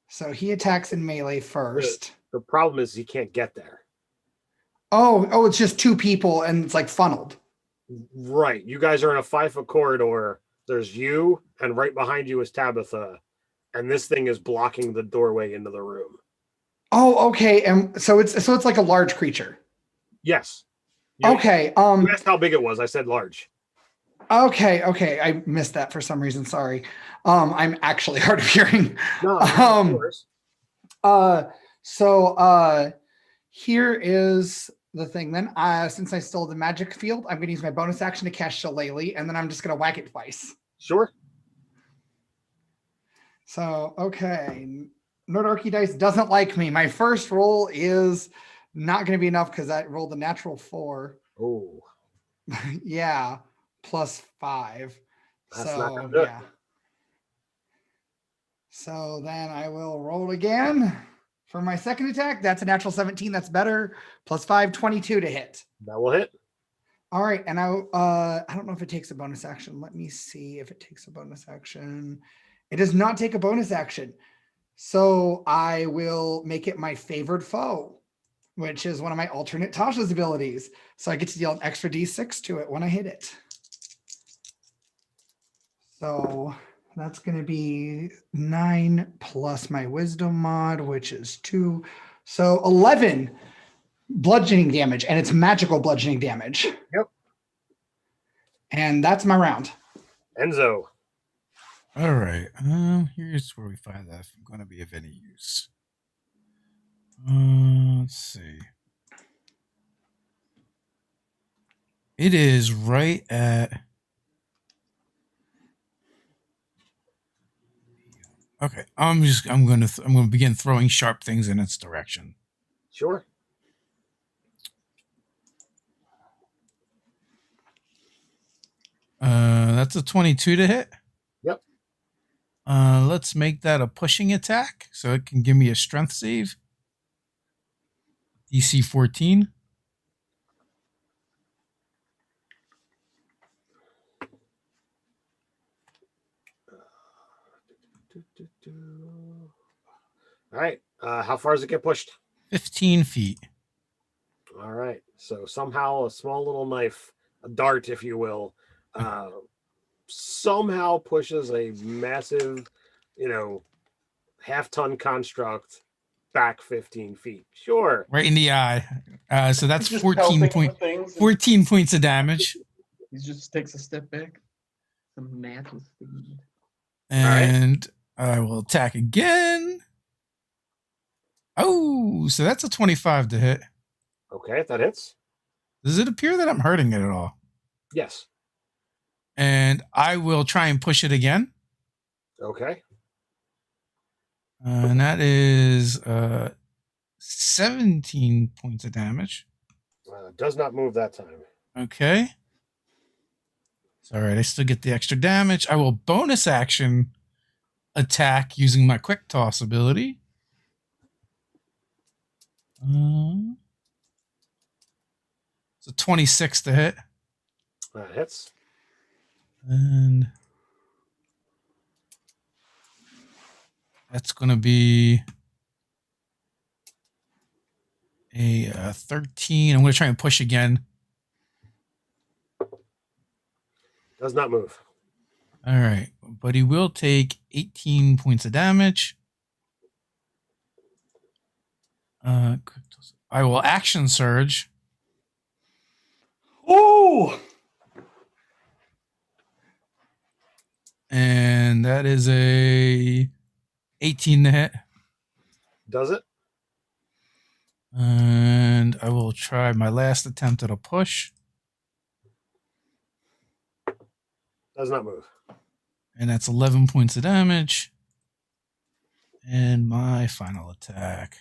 So he attacks in melee first. The problem is he can't get there. Oh, it's just two people and it's like funneled. Right. You guys are in a 5-foot corridor. There's you, and right behind you is Tabitha, and this thing is blocking the doorway into the room. Oh, okay. And so it's like a large creature. Yes. Okay. You asked how big it was. I said large. Okay. I missed that for some reason. Sorry. I'm actually hard of hearing. No, of course. So here is the thing then. Since I stole the magic field, I'm going to use my bonus action to cast Shillelagh, and then I'm just going to whack it twice. Sure. So, okay. Nerdarchy Dice doesn't like me. My first roll is not going to be enough because I rolled a natural 4. Oh. Yeah. +5. That's so, not gonna do it. yeah. So then I will roll again for my second attack. That's a natural 17. That's better. +5, 22 to hit. That will hit. All right. And I don't know if it takes a bonus action. Let me see if it takes a bonus action. It does not take a bonus action. So I will make it my favored foe, which is one of my alternate Tasha's abilities. So I get to deal an extra D6 to it when I hit it. So that's going to be 9 plus my wisdom mod, which is 2. So 11 bludgeoning damage, and it's magical bludgeoning damage. Yep. And that's my round. Enzo. All right. Here's where we find that if I'm going to be of any use. Let's see. It is right at. Okay, I'm going to begin throwing sharp things in its direction. Sure. That's a 22 to hit. Yep. Let's make that a pushing attack, so it can give me a strength save. DC 14. All right. How far does it get pushed? 15 feet. All right. So somehow a small little knife, a dart, if you will, somehow pushes a massive, half-ton construct back 15 feet. Sure. Right in the eye. So that's He's just 14 points of damage. He just takes a step back. Some natural speed. And I will attack again. Oh, so that's a 25 to hit. Okay, that hits. Does it appear that I'm hurting it at all? Yes. And I will try and push it again. Okay. And that is 17 points of damage. Does not move that time. Okay. It's all right. I still get the extra damage. I will bonus action attack using my quick toss ability. It's a 26 to hit. That hits. And that's going to be 13. I'm going to try and push again. Does not move. All right. But he will take 18 points of damage. I will action surge. Oh, And that is a 18 to hit. Does it? And I will try my last attempt at a push. Does not move. And that's 11 points of damage. And my final attack.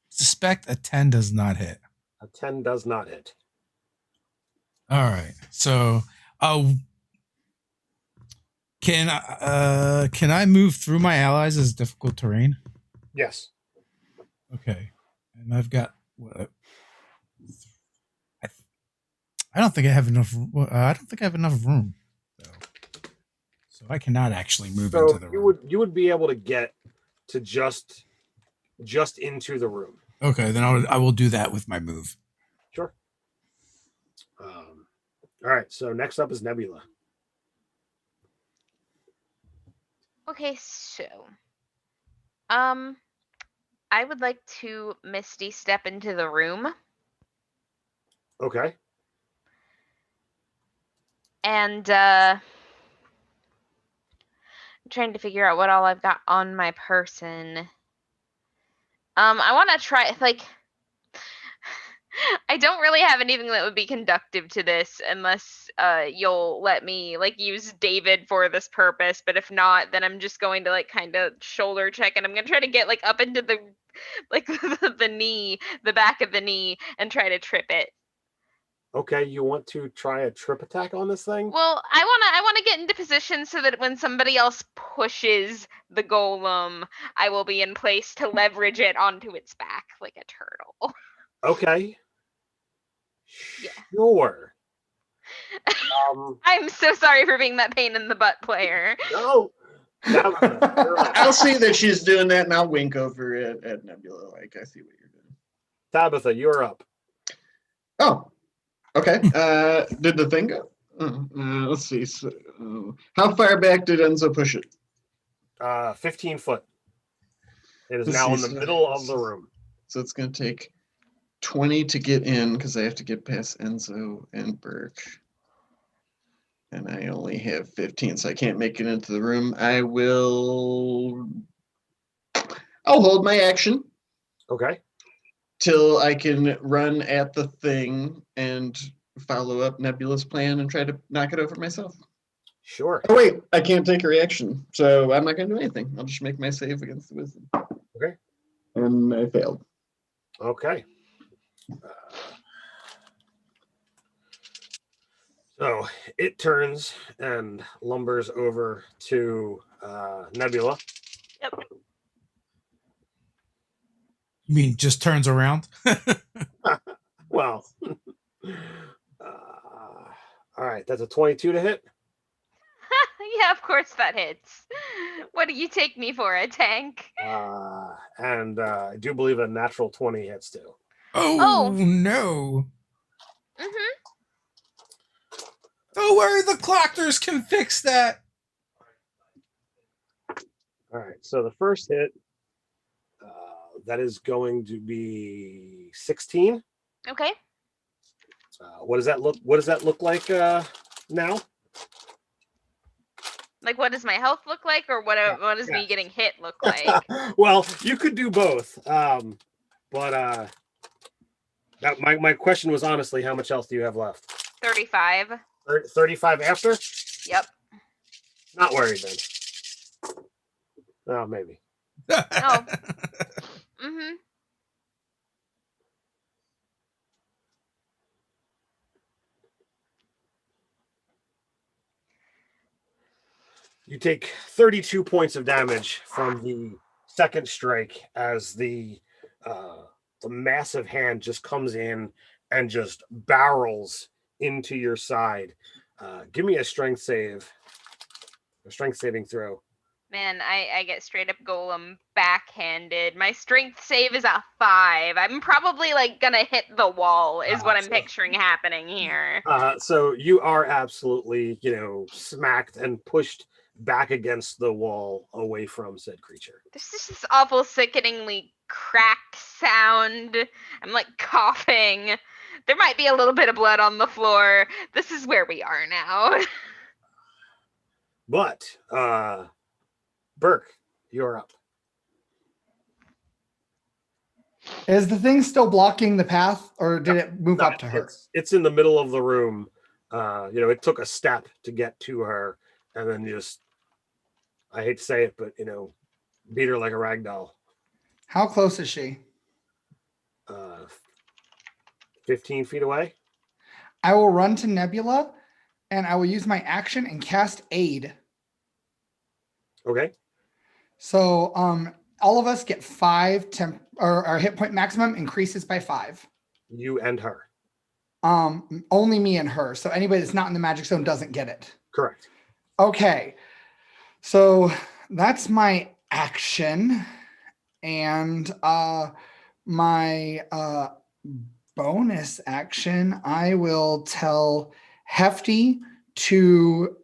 Suspect a 10 does not hit. A 10 does not hit. All right. So, can I move through my allies as difficult terrain? Yes. Okay. And I've got what? I don't think I have enough. I don't think I have enough room. So I cannot actually move into the room. You would be able to get to just into the room. Okay, then I will do that with my move. Sure. All right. So next up is Nebula. Okay, so I would like to Misty step into the room. Okay. And I'm trying to figure out what all I've got on my person. I want to try, like, I don't really have anything that would be conductive to this unless you'll let me, like, use David for this purpose. But if not, then I'm just going to, like, kind of shoulder check, and I'm going to try to get, like, up into the, like, the knee, the back of the knee, and try to trip it. Okay, you want to try a trip attack on this thing? Well, I want to get into position so that when somebody else pushes the golem, I will be in place to leverage it onto its back like a turtle. Okay. Yeah. Sure. I'm so sorry for being that pain in the butt player. No. I'll see that she's doing that, and I'll wink over at Nebula, like, I see what you're doing. Tabitha, you're up. Oh, okay. Did the thing go? Let's see. So, how far back did Enzo push it? 15 foot. It is Let's now see, in the so- middle of the room. So it's going to take 20 to get in because I have to get past Enzo and Burke. And I only have 15, so I can't make it into the room. I'll hold my action Okay. till I can run at the thing and follow up Nebula's plan and try to knock it over myself. Sure. Oh, wait, I can't take a reaction, so I'm not going to do anything. I'll just make my save against the wisdom. Okay. And I failed. Okay. So it turns and lumbers over to Nebula. Yep. You mean just turns around? Well, all right. That's a 22 to hit. Yeah, of course that hits. What do you take me for, a tank? And I do believe a natural 20 hits too. Oh, no. Mm-hmm. Don't worry, the clockers can fix that. All right. So the first hit, that is going to be 16. Okay. What does that look like now? Like, what does my health look like, or what does me getting hit look like? Well, you could do both. But my question was honestly, how much health do you have left? 35. 35 after? Yep. Not worried then. Oh, maybe. Oh. Mm-hmm. You take 32 points of damage from the second strike as the massive hand just comes in and just barrels into your side. Give me a strength saving throw. Man, I get straight up golem backhanded. My strength save is a 5. I'm probably like gonna hit the wall, is what I'm picturing happening here. So you are absolutely, smacked and pushed back against the wall away from said creature. There's just this awful, sickeningly crack sound. I'm like coughing. There might be a little bit of blood on the floor. This is where we are now. But, Burke, you're up. Is the thing still blocking the path, or did it move up to her? It's in the middle of the room. It took a step to get to her, and then just, I hate to say it, but, beat her like a rag doll. How close is she? 15 feet away. I will run to Nebula, and I will use my action and cast Aid. Okay. So all of us get 5 or our hit point maximum increases by 5. You and her. Only me and her. So anybody that's not in the magic zone doesn't get it. Correct. Okay. So that's my action. And my bonus action, I will tell Hefty to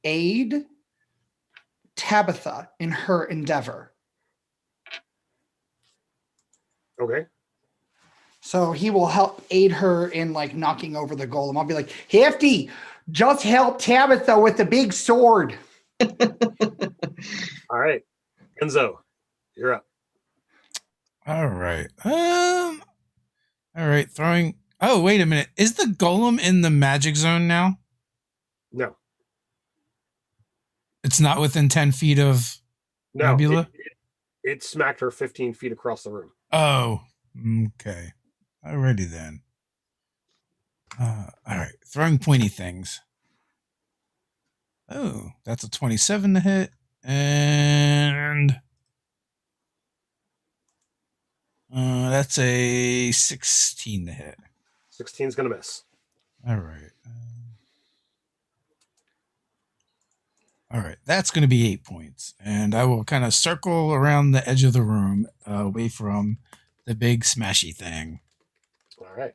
aid Tabitha in her endeavor. Okay. So he will help aid her in like knocking over the golem. I'll be like, Hefty, just help Tabitha with the big sword. All right. Enzo, you're up. All right. All right. Throwing. Oh, wait a minute. Is the golem in the magic zone now? No. It's not within 10 feet of Nebula? It smacked her 15 feet across the room. Oh, okay. Alrighty then. All right. Throwing pointy things. Oh, that's a 27 to hit. And that's a 16 to hit. 16's going to miss. All right. All right. That's going to be 8 points. And I will kind of circle around the edge of the room away from the big smashy thing. All right.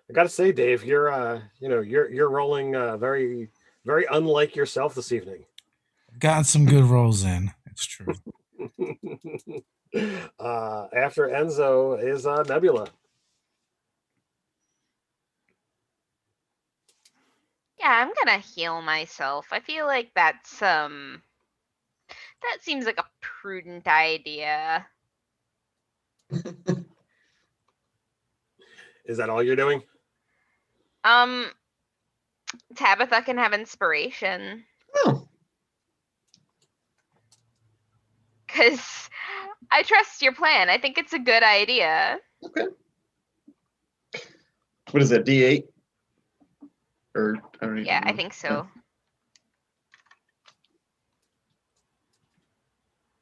I got to say, Dave, you're rolling very, very unlike yourself this evening. Gotten some good rolls in. It's true. After Enzo is Nebula. Yeah, I'm gonna heal myself. I feel like that seems like a prudent idea. Is that all you're doing? Tabitha can have inspiration. Oh, Because I trust your plan. I think it's a good idea. okay. What is that, D8? Or I don't even Yeah, I know. think so.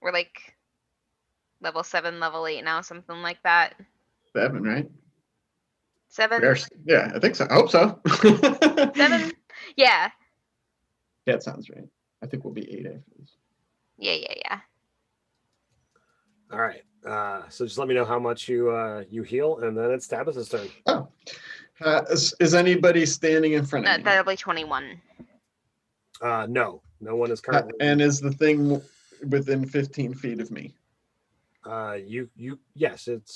We're like level 7, level 8 now, something like that. 7, right? 7? Yeah, I think so. I hope so. 7? Yeah. That sounds right. I think we'll be 8 after this. Yeah. All right. So just let me know how much you heal, and then it's Tabitha's turn. Oh. Is anybody standing in front of me? That'll be 21. No one is currently. And is the thing within 15 feet of me? Yes, it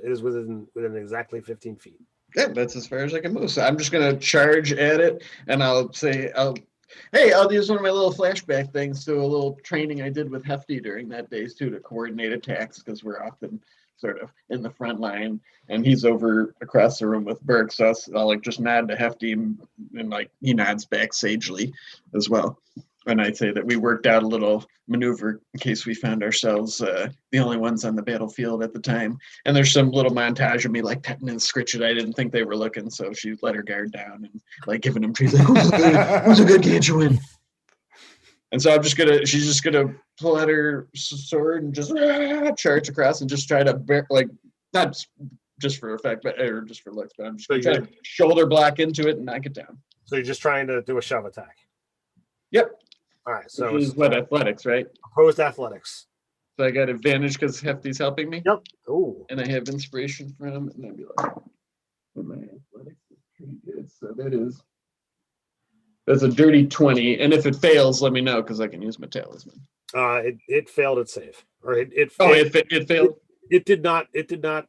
is within exactly 15 feet. Yeah, that's as far as I can move. So I'm just gonna charge at it, and I'll use one of my little flashback things to a little training I did with Hefty during that days too, to coordinate attacks, because we're often sort of in the front line, and he's over across the room with Burke. So I'll like just nod to Hefty, and like he nods back sagely as well. And I'd say that we worked out a little maneuver in case we found ourselves the only ones on the battlefield at the time. And there's some little montage of me like petting and scritching. I didn't think they were looking, so she let her guard down and like giving them treats. Like, who's a good Ganchuan? And so she's just gonna pull out her sword and just charge across and just try to not just for effect, but or just for looks, but I'm just gonna try to shoulder block into it and knock it down. So you're just trying to do a shove attack. Yep. All right. Which So is what, athletics, right? opposed athletics. So I got advantage because Hefty's helping me. Yep. Oh. And I have inspiration from Nebula. And my athletics is pretty good. So that's a dirty 20. And if it fails, let me know because I can use my talisman. It failed its save. Or it failed. It did not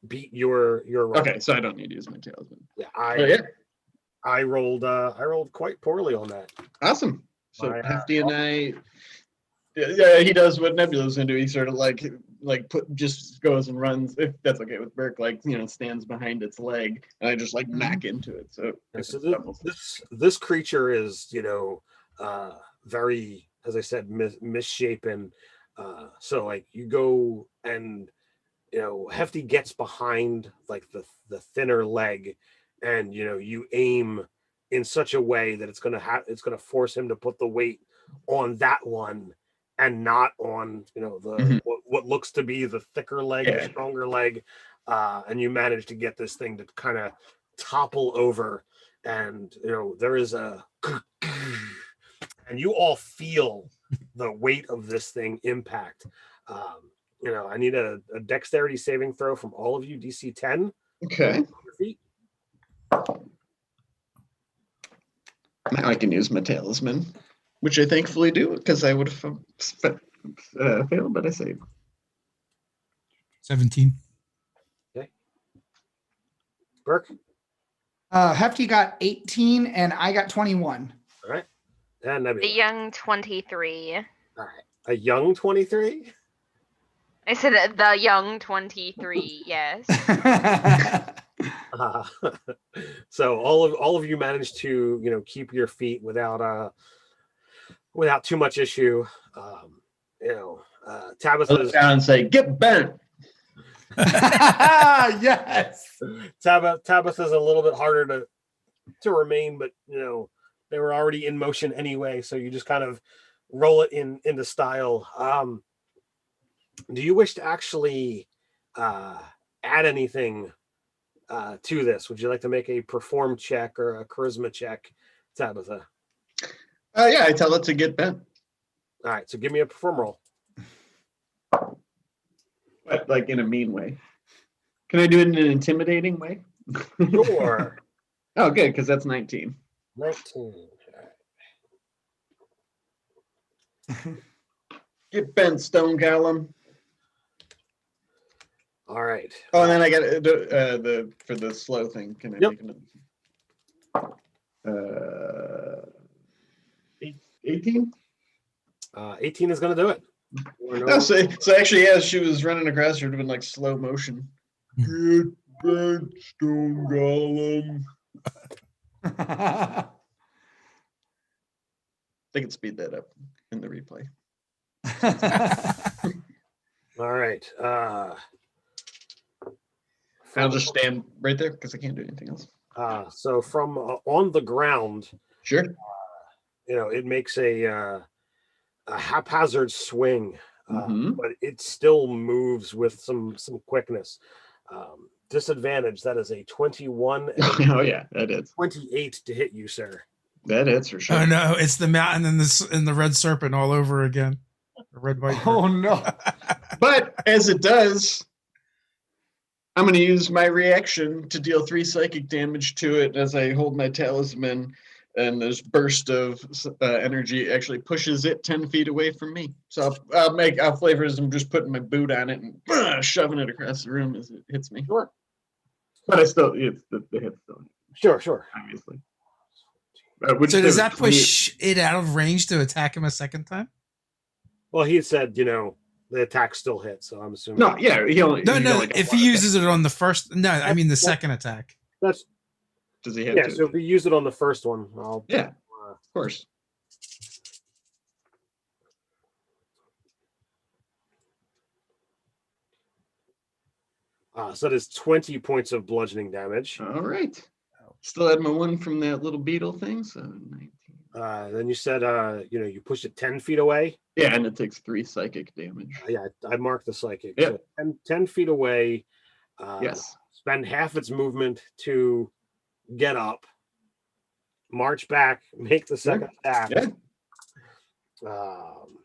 beat your roll. Okay, so I don't need to use my talisman. Yeah. I rolled quite poorly on that. Awesome. So Hefty and I, he does what Nebula's gonna do. He sort of just goes and runs. If that's okay with Burke, stands behind its leg, and I just knock into it. So, this creature is very, as I said, misshapen. So you go and Hefty gets behind the thinner leg, and you aim in such a way that it's gonna force him to put the weight on that one and not on what looks to be the thicker leg, the stronger leg, and you manage to get this thing to kind of topple over, and there is a and you all feel the weight of this thing impact. I need a dexterity saving throw from all of you, DC 10. Okay. Now I can use my talisman, which I thankfully do because I would have failed, but I saved. 17. Okay. Burke? Hefty got 18 and I got 21. All right. And Nebula. The young 23. All right. A young 23? I said the young 23, yes. So all of you managed to keep your feet without too much issue. Tabitha look down and say, "Get bent." Yes. Tabitha's a little bit harder to remain, but they were already in motion anyway, so you just kind of roll it into style. Do you wish to actually add anything to this? Would you like to make a perform check or a charisma check, Tabitha? Yeah, I tell it to get bent. All right, so give me a perform roll. But in a mean way. Can I do it in an intimidating way? Sure. Oh, good, because that's 19. 19. Get bent, Stone Golem. All right. Oh, and then I got the for the slow thing. Can I make another? 18. 18 is going to do it. No, so actually, as she was running across, it would have been slow motion. Get bent, Stone Golem. They can speed that up in the replay. All right. I'll just stand right there because I can't do anything else. So from on the ground, Sure. It makes a haphazard swing, Mhm. but it still moves with some quickness. Disadvantage, that is a 21 and Oh yeah, that is. 28 to hit you, sir. That is for sure. Oh no, it's the mountain and the red serpent all over again. The red viper. Oh no. But as it does, I'm going to use my reaction to deal 3 psychic damage to it as I hold my talisman, and this burst of energy actually pushes it 10 feet away from me. So I'll flavor as I'm just putting my boot on it and shoving it across the room as it hits me. Sure. But the hit's still Sure. obviously. So does that push it out of range to attack him a second time? Well, he said, the attack still hits, so I'm assuming. No, yeah, No. If he uses it on the first, no, I mean the second attack. That's. Does he have to? So if we use it on the first one, of course. So there's 20 points of bludgeoning damage. All right. Still had my one from that little beetle thing, so 19. Then you said, you push it 10 feet away. Yeah, and it takes 3 psychic damage. Yeah, I marked the psychic. Yep. So 10 feet away. Yes. Spend half its movement to get up, march back, make the second attack. Yeah. Um,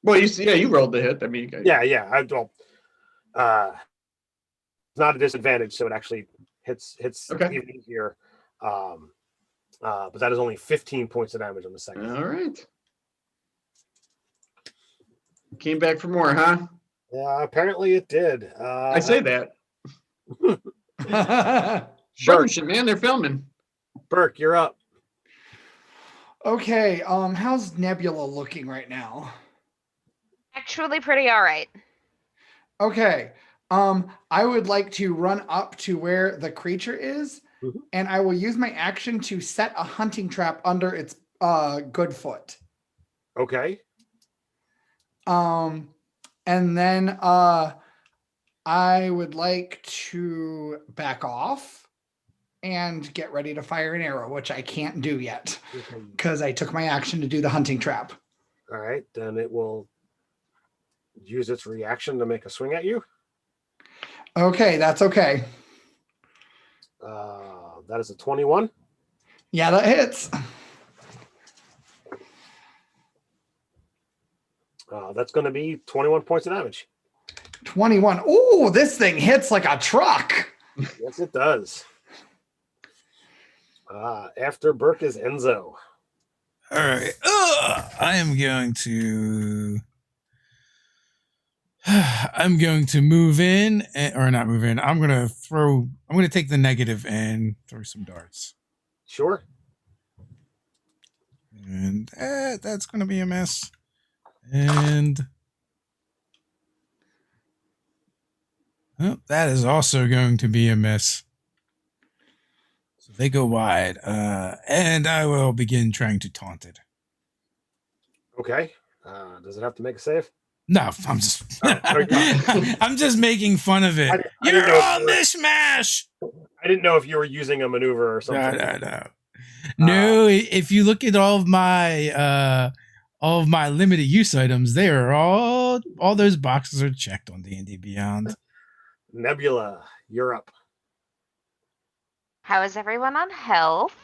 Well, you rolled the hit. I mean, yeah. It's not a disadvantage, so it actually hits Okay. even easier. But that is only 15 points of damage on the second. All right. Came back for more, huh? Yeah, apparently it did. I say that. Showing shit, man. They're filming. Burke, you're up. Okay, how's Nebula looking right now? Actually, pretty all right. Okay, I would like to run up to where the creature is, Mhm. and I will use my action to set a hunting trap under its good foot. Okay. And then I would like to back off and get ready to fire an arrow, which I can't do yet Okay. because I took my action to do the hunting trap. All right, then it will use its reaction to make a swing at you. Okay, that's okay. That is a 21. Yeah, that hits. That's going to be 21 points of damage. 21. Oh, this thing hits like a truck. Yes, it does. After Burke is Enzo. All right. I am going to. I'm going to move in, or not move in. I'm going to take the negative and throw some darts. Sure. And that's going to be a miss. And that is also going to be a miss. So they go wide. And I will begin trying to taunt it. Okay. Does it have to make a save? No, I'm just Oh, I'm just making fun of it. I didn't You're know if all you were- mishmash. I didn't know if you were using a maneuver or something. No, if you look at all of my limited use items, they are all those boxes are checked on D&D Beyond. Nebula, you're up. How is everyone on health?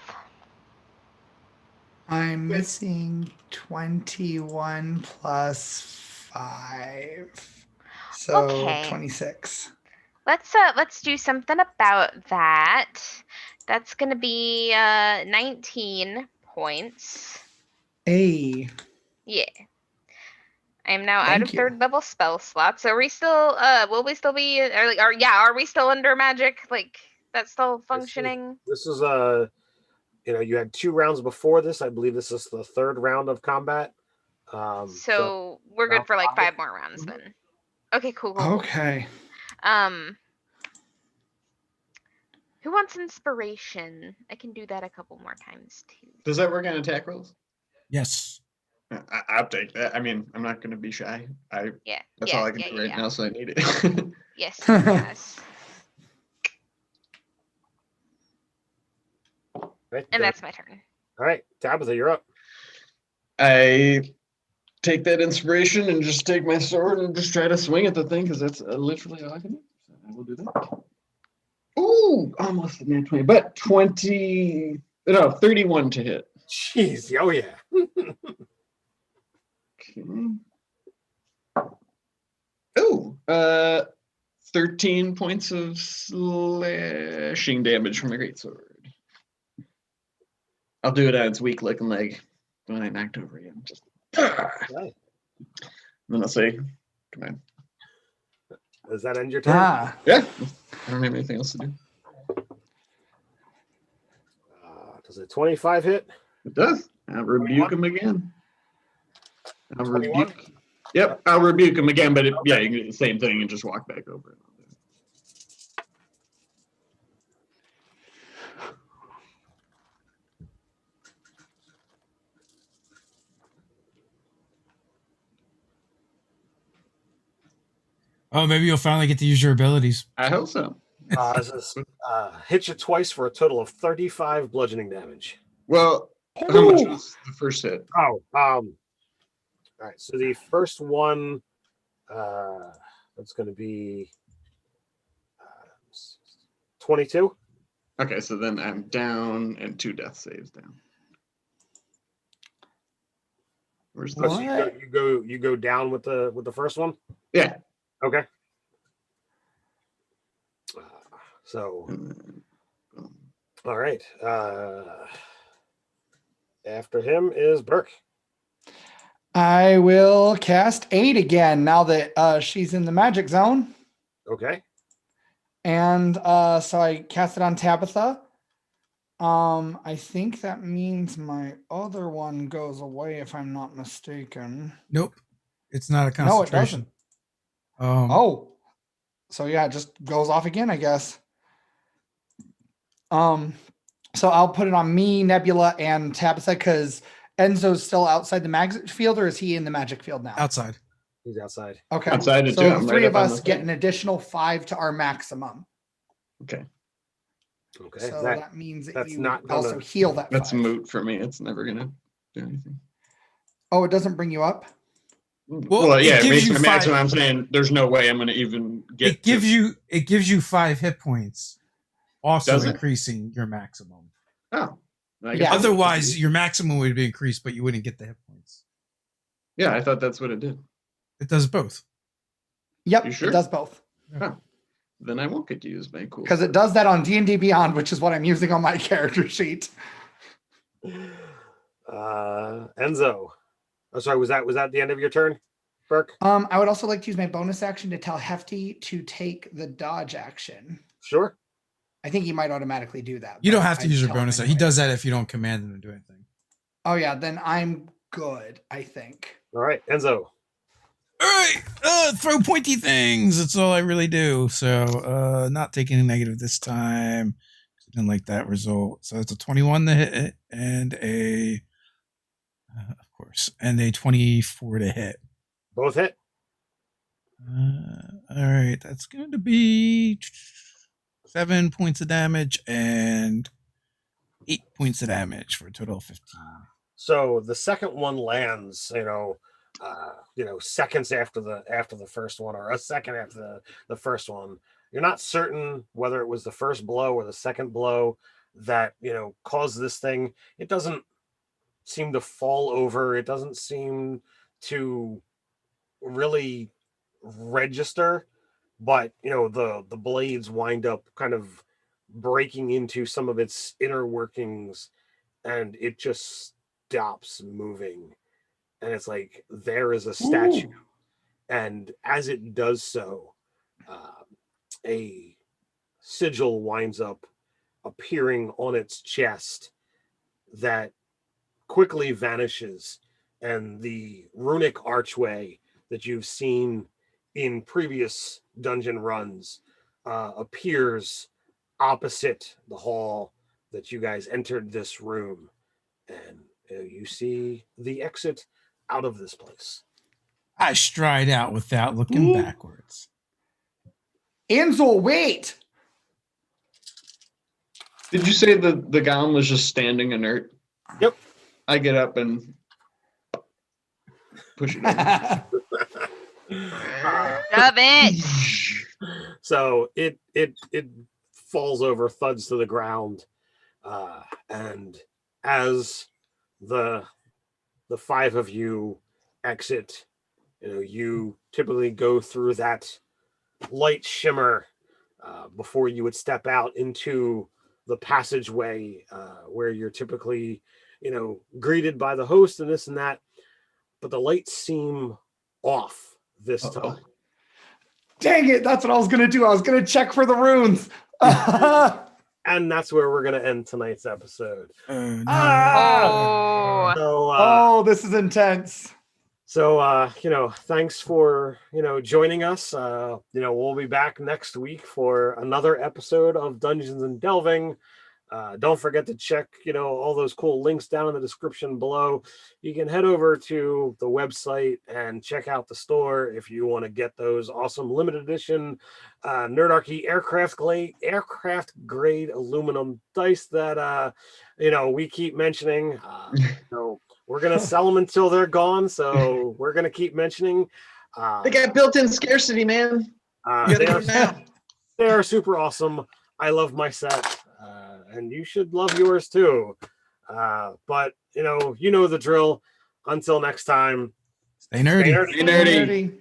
I'm missing 21 plus 5. So Okay. 26. Let's do something about that. That's gonna be 19 points. Hey. Yeah. I am now out Thank of you. third level spell slots. Are we still will we still be are we still under magic? Like that's still functioning? This is you had 2 rounds before this. I believe this is the 3rd round of combat. So we're good round for like 5. 5 more rounds Mhm. then. Okay, cool. Okay. Who wants inspiration? I can do that a couple more times too. Does that work on attack rolls? Yes. I'll take that. I mean, I'm not going to be shy. Yeah. That's all I can do right now, so I need it. Yes, yes. Right, And that's my turn. all right, Tabitha, you're up. I take that inspiration and just take my sword and just try to swing at the thing because that's literally all I can do. So I will do that. Ooh, almost a net 20, but 31 to hit. Jeez, oh yeah. Okay. Oh, 13 points of slashing damage from my greatsword. I'll do it on its weak looking leg when I knocked over again. Just Okay. then I'll say, come on. Does that end your turn? Yeah, I don't have anything else to do. Does a 25 hit? It does. I'll rebuke him again. I'll 21? rebuke. Yep, I'll rebuke him again, but yeah, you can do the same thing and just walk back over it. Oh, maybe you'll finally get to use your abilities. I hope so. This hits you twice for a total of 35 bludgeoning damage. Well, how much was the first hit? Oh, all right. So the first one, that's going to be 22. Okay, so then I'm down and 2 death saves down. Where's Oh, the? so What? you go down with the first one. Yeah. Okay. So all right. After him is Burke. I will cast Aid again now that she's in the magic zone. Okay. And so I cast it on Tabitha. I think that means my other one goes away if I'm not mistaken. Nope. It's not a No, it concentration. doesn't. Oh. So yeah, it just goes off again, I guess. So I'll put it on me, Nebula, and Tabitha because Enzo's still outside the magic field, or is he in the magic field now? Outside. He's outside. Okay. Outside it so too. the I'm three right of up on us the get thing. an additional 5 to our maximum. Okay. Okay. So that means that that's you not gonna- also heal that That's 5. moot for me. It's never gonna do anything. Oh, it doesn't bring you up? Well, it yeah, it gives makes you my max. 5 I'm saying there's no way I'm gonna even get. it gives you 5 hit points, also Does it? increasing your maximum. Oh. I guess Yeah. that's- Otherwise, your maximum would be increased, but you wouldn't get the hit points. Yeah, I thought that's what it did. It does both. Yep, You sure? it does both. Then I won't get to use my cool. Because it does that on D&D Beyond, which is what I'm using on my character sheet. Enzo. Oh, sorry. Was that the end of your turn, Burke? I would also like to use my bonus action to tell Hefty to take the dodge action. Sure. I think he might automatically do that. You don't but have to I'd use your tell him bonus. He anyway. does that if you don't command him to do anything. Oh yeah, then I'm good, I think. All right, Enzo. All right, throw pointy things. That's all I really do. So, not taking a negative this time. I didn't like that result. So it's a 21 to hit and a, of course, and a 24 to hit. Both hit. All right, that's going to be 7 points of damage and 8 points of damage for a total of 15. So the second one lands, seconds after the first one, or a second after the first one. You're not certain whether it was the first blow or the second blow that caused this thing. It doesn't seem to fall over. It doesn't seem to really register, but the blades wind up kind of breaking into some of its inner workings, and it just stops moving. And it's like there is a statue. Ooh. And as it does so, a sigil winds up appearing on its chest that quickly vanishes, and the runic archway that you've seen in previous dungeon runs appears opposite the hall that you guys entered this room, and you see the exit out of this place. I stride out without looking backwards. Enzo, wait! Did you say the golem was just standing inert? Yep. I get up and push it over. Love it. So it falls over, thuds to the ground, and as the 5 of you exit, you typically go through that light shimmer before you would step out into the passageway where you're typically greeted by the host and this and that, but the lights seem off this time. Dang it, that's what I was gonna do. I was gonna check for the runes. And that's where we're gonna end tonight's episode. No. So, this is intense. So thanks for joining us. We'll be back next week for another episode of Dungeons and Delving. Don't forget to check all those cool links down in the description below. You can head over to the website and check out the store if you want to get those awesome limited edition Nerdarchy aircraft grade aluminum dice that we keep mentioning. We're gonna sell them until they're gone, so we're gonna keep mentioning. They got built-in scarcity, man. They are super awesome. I love my set. And you should love yours too. But you know the drill. Until next time, Stay nerdy. nerdy. Be nerdy.